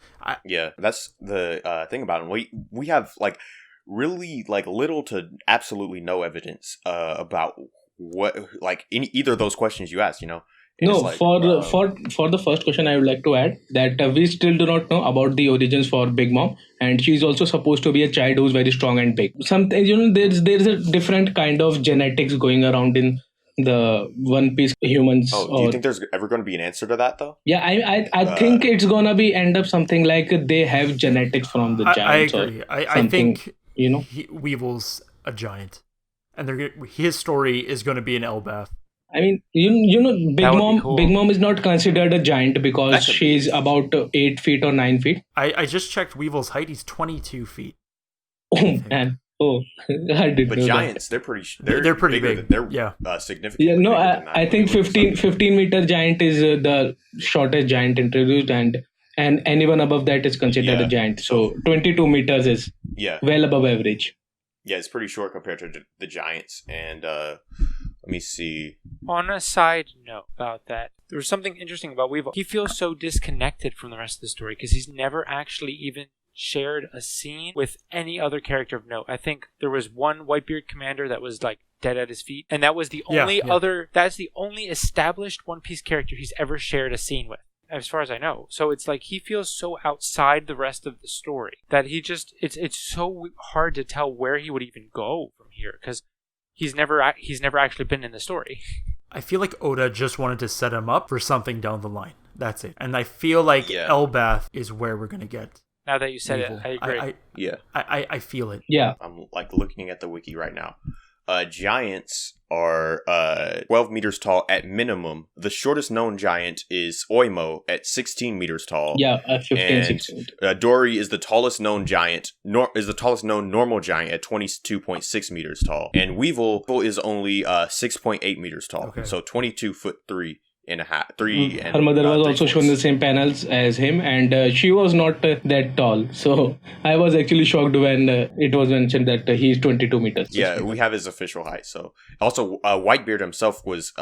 Yeah, that's the thing about him. We have like really like little to absolutely no evidence about what like in either of those questions you asked. You know. And No, it's like, for the first question, I would like to add that we still do not know about the origins for Big Mom, and she's also supposed to be a child who's very strong and big. Something there's a different kind of genetics going around in the One Piece humans. Oh, do you think there's ever going to be an answer to that though? Yeah, I think it's gonna be end up something like they have genetics from the I giants. agree. Or I something, think Weevil's a giant, and his story is going to be an Elbath. I mean, you know, That would be cool. Big Mom is not considered a giant That because could she's be. about 8 feet or 9 feet. I just checked Weevil's height. He's 22 feet. Oh man, I didn't But know giants, they're pretty. They're pretty bigger big. They're Yeah. significant. that. Yeah, no, I think 15 meter giant is the shortest giant introduced, and anyone above that is considered Yeah. a giant. So 22 meters is Yeah, well above average. yeah, it's pretty short compared to the giants. And let me see. On a side note about that, there was something interesting about Weevil. He feels so disconnected from the rest of the story because he's never actually even shared a scene with any other character of note. I think there was one Whitebeard commander that was like dead at his feet, and that was the only that's the only established One Piece character he's ever shared a scene with, as far as I know. So it's like he feels so outside the rest of the story that he just it's so hard to tell where he would even go from here because he's never actually been in the story. I feel like Oda just wanted to set him up for something down the line. That's it. And I feel like Elbath is where we're gonna get. Now that you said Weevil. it, I agree. Yeah, I feel it. Yeah, I'm like looking at the wiki right now. Giants are 12 meters tall at minimum. The shortest known giant is Oimo at 16 meters tall. yeah, 15, And 16. Dory is the tallest known giant. Is the tallest known normal giant at 22.6 meters tall, and Weevil is only 6.8 meters tall. Okay. So 22'3" and a half, three. And, Her mother was 3 also shown the fourths. same panels as him, and she was not that tall. So I was actually shocked when it was mentioned that he's 22 meters. Yeah, we have his official height. So also, Whitebeard himself was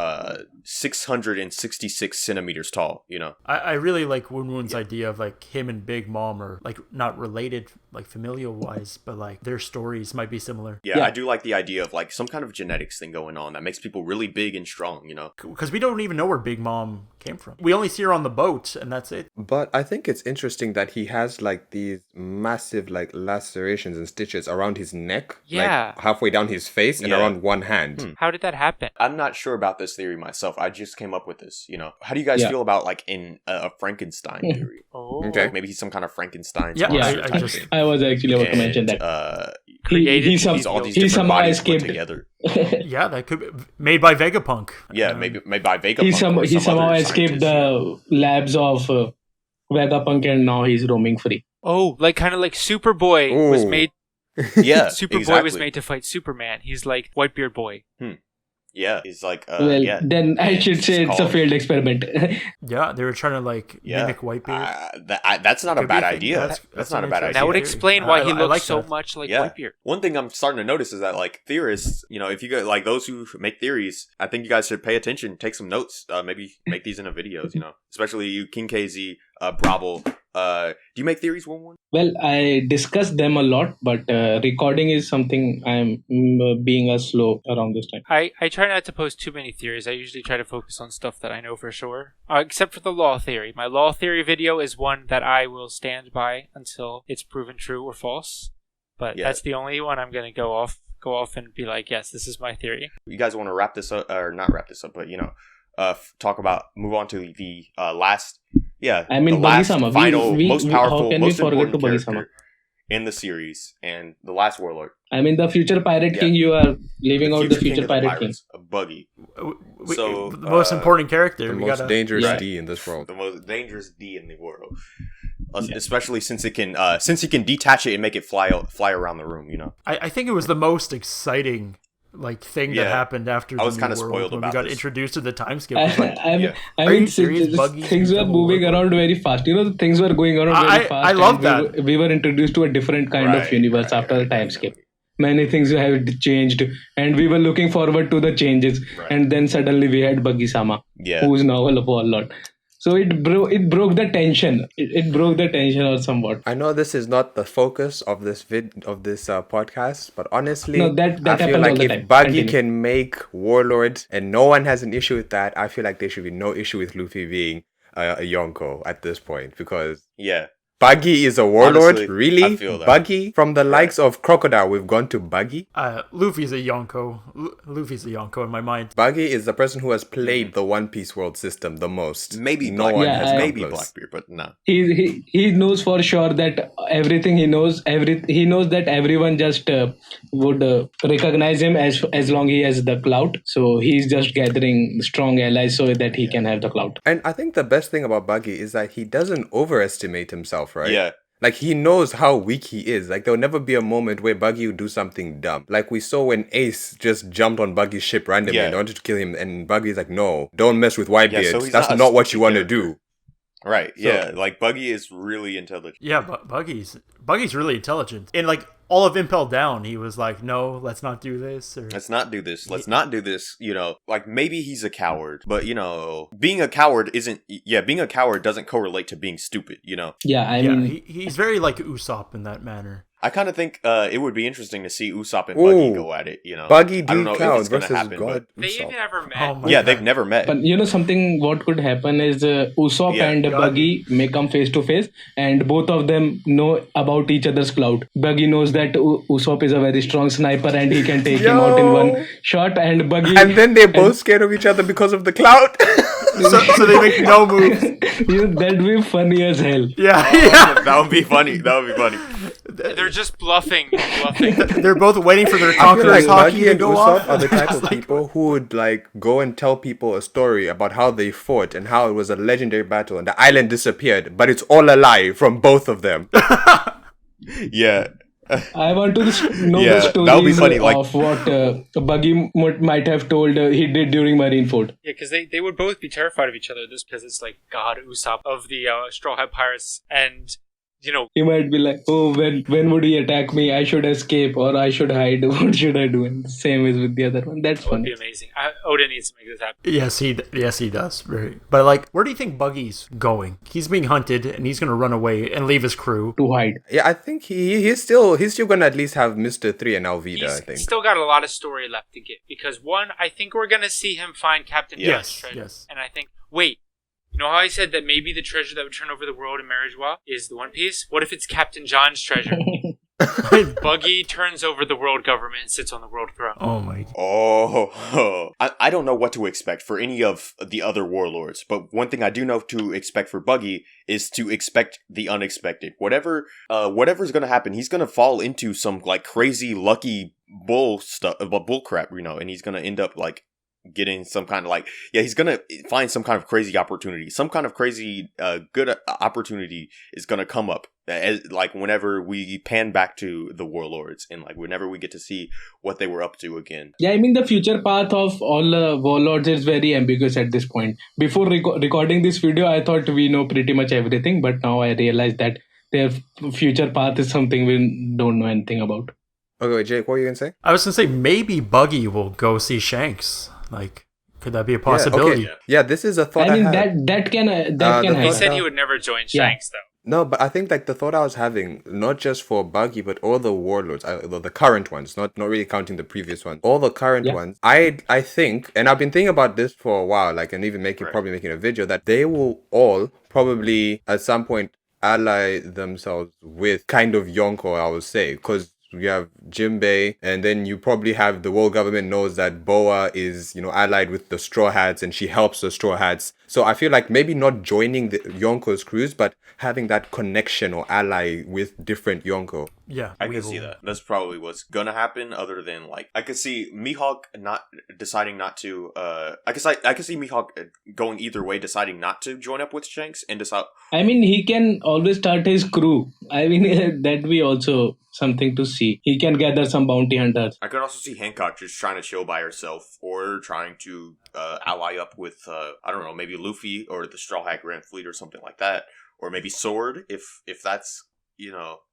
666 centimeters tall. You know. I really like Woon Woon's idea of like him and Big Mom are like not related, like familial wise, but like their stories might be similar. Yeah, I do like the idea of like some kind of genetics thing going on that makes people really big and strong. You know. Because we don't even know where Big Mom came from. We only see her on the boat, and that's it. But I think it's interesting that he has like these massive like lacerations and stitches around his neck, Yeah. like halfway down his face and Yeah. around one hand. How did that happen? I'm not sure about this theory myself. I just came up with this. You know, how do you guys Yeah. feel about like in a Frankenstein theory? Oh, Okay. Like maybe he's some kind of Frankenstein. Yeah, monster I type just- thing. I was actually about to mention that. created he some- He's all these he different somehow bodies put escaped. together. Yeah, that could be made by Vegapunk. Yeah, maybe made by Vegapunk. He or some somehow other escaped scientist. the labs of Vegapunk, and now he's roaming free. Oh, like kind of like Superboy was Ooh. made. Yeah, Superboy exactly. was made to fight Superman. He's like Whitebeard Boy. Yeah, he's like, Well, yeah. then I should say it's a called- failed experiment. Yeah, they were trying to like Yeah. mimic Whitebeard. That's not a Could be bad a thing. idea. That's That's an not a bad interesting idea. That would theory. explain why he I looks like so that. much like Yeah. Whitebeard. One thing I'm starting to notice is that like theorists, if you get like those who make theories, I think you guys should pay attention, take some notes, maybe make these into videos, especially you, King KZ, Brobble. Do you make theories, 1-1? Well, I discuss them a lot, but recording is something I'm being a slow around this time. I try not to post too many theories. I usually try to focus on stuff that I know for sure. Except for the law theory. My law theory video is one that I will stand by until it's proven true or false. But Yeah. that's the only one I'm going to go off and be like, yes, this is my theory. You guys want to wrap this up, or not wrap this up, but move on to the last. Yeah, I mean, the last Buggy-sama. final, most how powerful, can we most forget important to Buggy-sama? character in the series, and the last warlord. I mean, the future pirate Yeah. king, you are leaving out the king future of pirate king. pirates, Buggy. So, the most important character. The we most gotta, dangerous Yeah. D in this world. The most dangerous D in the world. Especially since he can detach it and make it fly around the room, I think it was the most exciting thing Yeah. that happened after I was the kinda New World spoiled when about we got this. introduced to the time skip. It was like, Yeah. I Are mean, you serious? Buggy things were become a moving warlord? around very fast. Things were going around very fast. I love and that. We were introduced to a different kind of universe after the time skip. Many things have changed, and we were looking forward to the changes. Right. And then suddenly we had Buggy-sama, Yeah. who is now a warlord. So it broke the tension. It broke the tension or somewhat. I know this is not the focus of this podcast, but honestly, No, that I feel happens all like the if time. Buggy Continue. can make warlords and no one has an issue with that, I feel like there should be no issue with Luffy being a Yonko at this point, because Yeah. Buggy is a warlord. Honestly, Really? I feel that. Buggy? From the likes of Crocodile, we've gone to Buggy. Luffy's a Yonko. Luffy's a Yonko in my mind. Buggy is the person who has played the One Piece world system the most. Maybe no Blackbeard. one Yeah, has I- come Maybe close. Blackbeard, but no. He knows for sure that everything he knows he knows that everyone just would recognize him as long he has the clout. So he's just gathering strong allies so that he can have the clout. And I think the best thing about Buggy is that he doesn't overestimate himself, right? Yeah. Like, he knows how weak he is. Like, there'll never be a moment where Buggy would do something dumb. Like, we saw when Ace just jumped on Buggy's ship randomly Yeah. and wanted to kill him, and Buggy's like, no, don't mess with Whitebeard. Yeah, so he's That's not a not what you stupid want to character. do. Right. Yeah. Like Buggy is really intelligent. Yeah, but Buggy's really intelligent. And all of Impel Down, he was like, no, let's not do this. Or Let's not do this. Let's not do this. Like maybe he's a coward, but being a coward being a coward doesn't correlate to being stupid, Yeah, I yeah, mean, he's very like Usopp in that manner. I kind of think it would be interesting to see Usopp and Buggy Ooh. go at it, Buggy I don't D know if Cloud it's gonna versus happen, God. They Usopp. even ever met. Oh my Yeah, God. they've never met. but something what could happen is Usopp Yeah, and God. Buggy may come face to face, and both of them know about each other's clout. Buggy knows that Usopp is a very strong sniper and he can take him out in Yo. one shot, and Buggy And then they're both scared of each other because of the clout. So they make no moves. that'd be funny as hell. Yeah, yeah. That would be funny. They're just bluffing. They're both waiting for their I feel conqueror's like hockey Buggy to and go Usopp off. are the type of people who would go and tell people a story about how they fought and how it was a legendary battle and the island disappeared, but it's all a lie from both of them. Yeah. I want to know Yeah, the that would be stories funny, like- of what Buggy might have told he did during Marineford. Yeah, because they would both be terrified of each other. This because it's like God Usopp of the Straw Hat Pirates, and He might be like, "Oh, when would he attack me? I should escape or I should hide. What should I do?" And the same is with the other one. That's it would be funny. amazing. Oda needs to make this happen. Yes, he does. Very. But where do you think Buggy's going? He's being hunted, and he's gonna run away and leave his crew. To hide. Yeah, I think he's still gonna at least have Mr. 3 and Alvida, I He's think. still got a lot of story left to get because one, I think we're gonna see him find Captain John's Yes, treasure, yes. and I think you know how I said that maybe the treasure that would turn over the world in Marriage-Wa is the One Piece? What if it's Captain John's treasure? Buggy turns over the world government and sits on the world throne. Oh my. Oh, I don't know what to expect for any of the other warlords, but one thing I do know to expect for Buggy is to expect the unexpected. Whatever's gonna happen, he's gonna fall into some crazy lucky bull crap, and he's gonna end up getting some kind of he's gonna find some kind of crazy opportunity, some kind of crazy good opportunity is gonna come up as whenever we pan back to the warlords and whenever we get to see what they were up to again. Yeah, I mean the future path of all warlords is very ambiguous at this point. Before recording this video, I thought we know pretty much everything, but now I realize that their future path is something we don't know anything about. Okay, wait, Jake, what were you gonna say? I was gonna say maybe Buggy will go see Shanks. Could that be a possibility? Yeah, this is a thought. I mean that can happen. He said he would never join Shanks though. No, but I think the thought I was having, not just for Buggy, but all the warlords, the current ones, not really counting the previous ones, all the current ones, I think, and I've been thinking about this for a while, and even probably making a video, that they will all probably at some point ally themselves with kind of Yonko, I would say, because you have Jinbe, and then you probably have the world government knows that Boa is, allied with the Straw Hats, and she helps the Straw Hats. So I feel like maybe not joining the Yonko's crews, but having that connection or ally with different Yonko. Yeah, I can see that. That's probably what's gonna happen. Other than I could see Mihawk not deciding not to. I could see Mihawk going either way, deciding not to join up with Shanks and decide. I mean, he can always start his crew. I mean, that we also something to see. He can gather some bounty hunters. I could also see Hancock just trying to chill by herself, or trying to ally up with I don't know, maybe Luffy or the Straw Hat Grand Fleet or something like that, or maybe Sword if that's.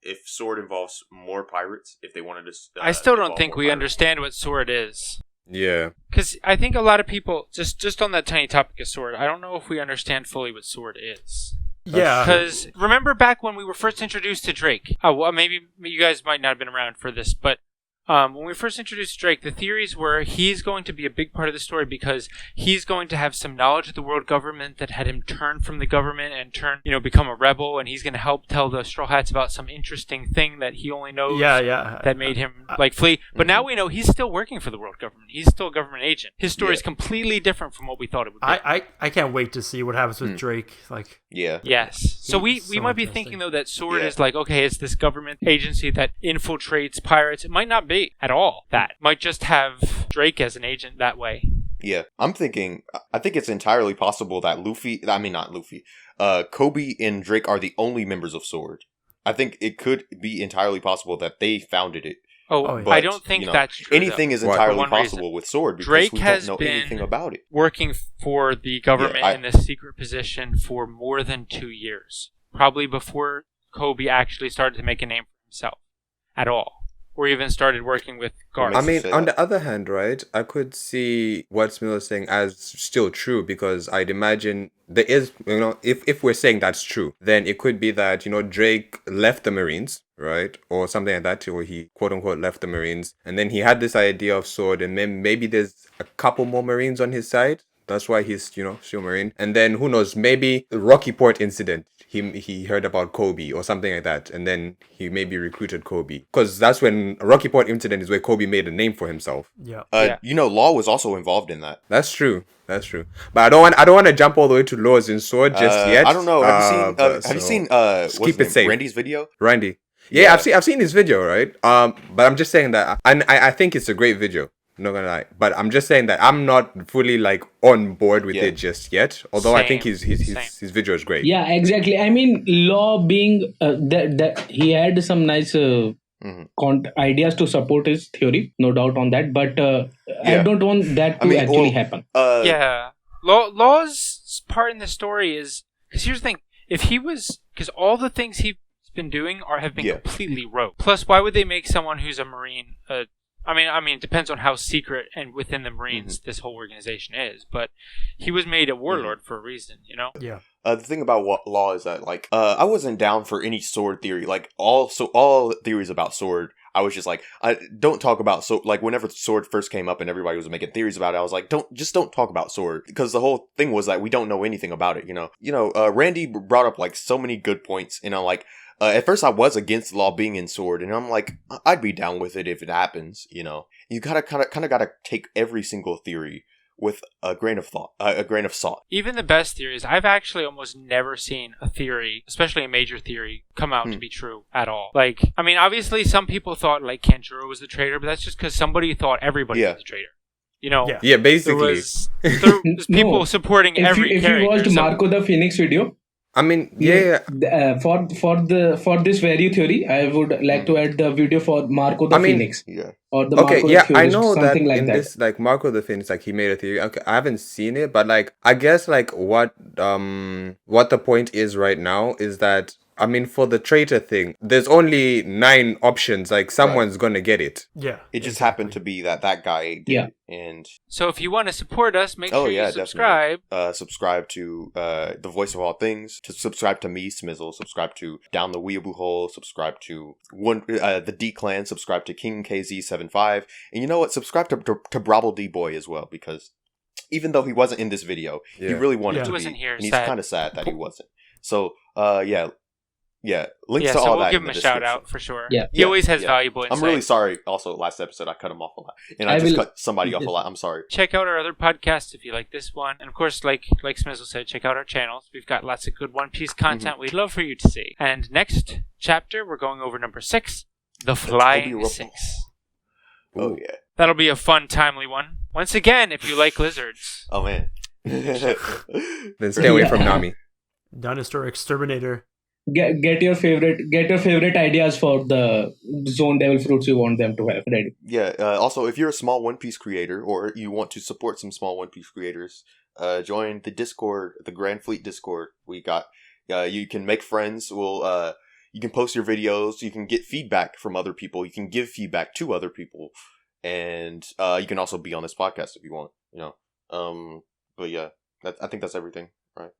If Sword involves more pirates, if they wanted to... I still don't think we understand what Sword is. Yeah. Because I think a lot of people, just on that tiny topic of Sword, I don't know if we understand fully what Sword is. Yeah. Because remember back when we were first introduced to Drake? Well, maybe you guys might not have been around for this, but when we first introduced Drake, the theories were he's going to be a big part of the story because he's going to have some knowledge of the world government that had him turn from the government and become a rebel, and he's going to help tell the Straw Hats about some interesting thing that he only knows that made him flee. But now we know he's still working for the world government. He's still a government agent. His story is completely different from what we thought it would be. I can't wait to see what happens with Drake. Yeah. Yes. So we might be thinking though that Sword is okay, it's this government agency that infiltrates pirates. It might not be at all that. Might just have Drake as an agent that way. Yeah. I think it's entirely possible that Kobe and Drake are the only members of Sword. I think it could be entirely possible that they founded it. But, I don't think that's true. Anything is entirely possible with Sword because Drake we has don't know been anything about it. Working for the government in this secret position for more than 2 years. Probably before Kobe actually started to make a name for himself at all. Or even started working with guards. I mean, on the other hand, right, I could see what Smizzle is saying as still true because I'd imagine there is, if we're saying that's true, then it could be that, Drake left the Marines, right, or something like that, or he quote-unquote left the Marines, and then he had this idea of Sword, and then maybe there's a couple more Marines on his side. That's why he's, still Marine. And then, who knows, maybe the Rocky Port incident, he heard about Kobe or something like that. And then he maybe recruited Kobe. Because that's when Rocky Port incident is where Kobe made a name for himself. Yeah. Law was also involved in that. That's true. But I don't want to jump all the way to Laws in Sword just yet. I don't know. Have you seen keep it safe. Randy's video? Randy. Yeah, I've seen his video, right? But I'm just saying that I think it's a great video. Not gonna lie, but I'm just saying that I'm not fully on board with it just yet. Although I think his video is great. Yeah, exactly. I mean, Law being that he had some nice ideas to support his theory, no doubt on that. But I don't want that to actually happen. Law's part in the story is because here's the thing: because all the things he's been doing have been completely rogue. Plus, why would they make someone who's a Marine? I mean, it depends on how secret and within the Marines this whole organization is, but he was made a warlord for a reason, Yeah. The thing about Law is that, I wasn't down for any Sword theory. All theories about Sword, I was just I don't talk about, whenever Sword first came up and everybody was making theories about it, I was like, don't talk about Sword. Because the whole thing was that we don't know anything about it, Randy brought up, so many good points, and I'm like, at first I was against Law being in Sword, and I'm like, I'd be down with it if it happens, You gotta kind of gotta take every single theory with a grain of salt. Even the best theories, I've actually almost never seen a theory, especially a major theory, come out to be true at all. Obviously some people thought Kanjuro was the traitor, but that's just because somebody thought everybody was the traitor. You know, Yeah. Yeah, there basically. was people No. supporting If every you character. watched so- Marco the Phoenix video, I mean, yeah. for this very theory, I would like to add the video for Marco the I mean, Phoenix Yeah. or the Okay, Marco the yeah, I Theorist, know that something like in that. this, like, Marco the Phoenix, like, he made a theory. Okay, I haven't seen it, but, like, I guess, like, what the point is right now is that, I mean, for the traitor thing, there's only 9 options. Like, someone's gonna get it. Yeah. It just happened to be that guy did. Yeah. And So if you want to support us, make Oh, sure yeah, you subscribe. subscribe to the Voice of All Things. To subscribe to me, Smizzle. Subscribe to Down the Weeaboo Hole. Subscribe to the D Clan. Subscribe to King KZ75. And you know what? Subscribe to Brobble D Boy as well, because even though he wasn't in this video, he Yeah. really wanted Yeah. to He wasn't be. here, And he's sad. kind of sad that he wasn't. So yeah. Links Yeah, to so all we'll that give in him the a shout description. out for sure. Yeah. He always has Yeah. valuable insight. I'm really sorry. Also, last episode I cut him off a lot, and I I just will- cut somebody off a lot. I'm sorry. Check out our other podcasts if you like this one. And of course, like Smizzle said, check out our channels. We've got lots of good One Piece content we'd love for you to see. And next chapter, we're going over number 6, The Flying Toby Six. Oh yeah. That'll be a fun, timely one. Once again, if you like lizards. Oh man. Then stay away from Nami. Dinosaur Exterminator. Get your favorite ideas for the zone devil fruits you want them to have ready. Yeah. Also, if you're a small One Piece creator or you want to support some small One Piece creators, join the Discord, the Grand Fleet Discord. We got. You can make friends. You can post your videos. You can get feedback from other people. You can give feedback to other people, and you can also be on this podcast if you want. You know. But yeah, I think that's everything. Right.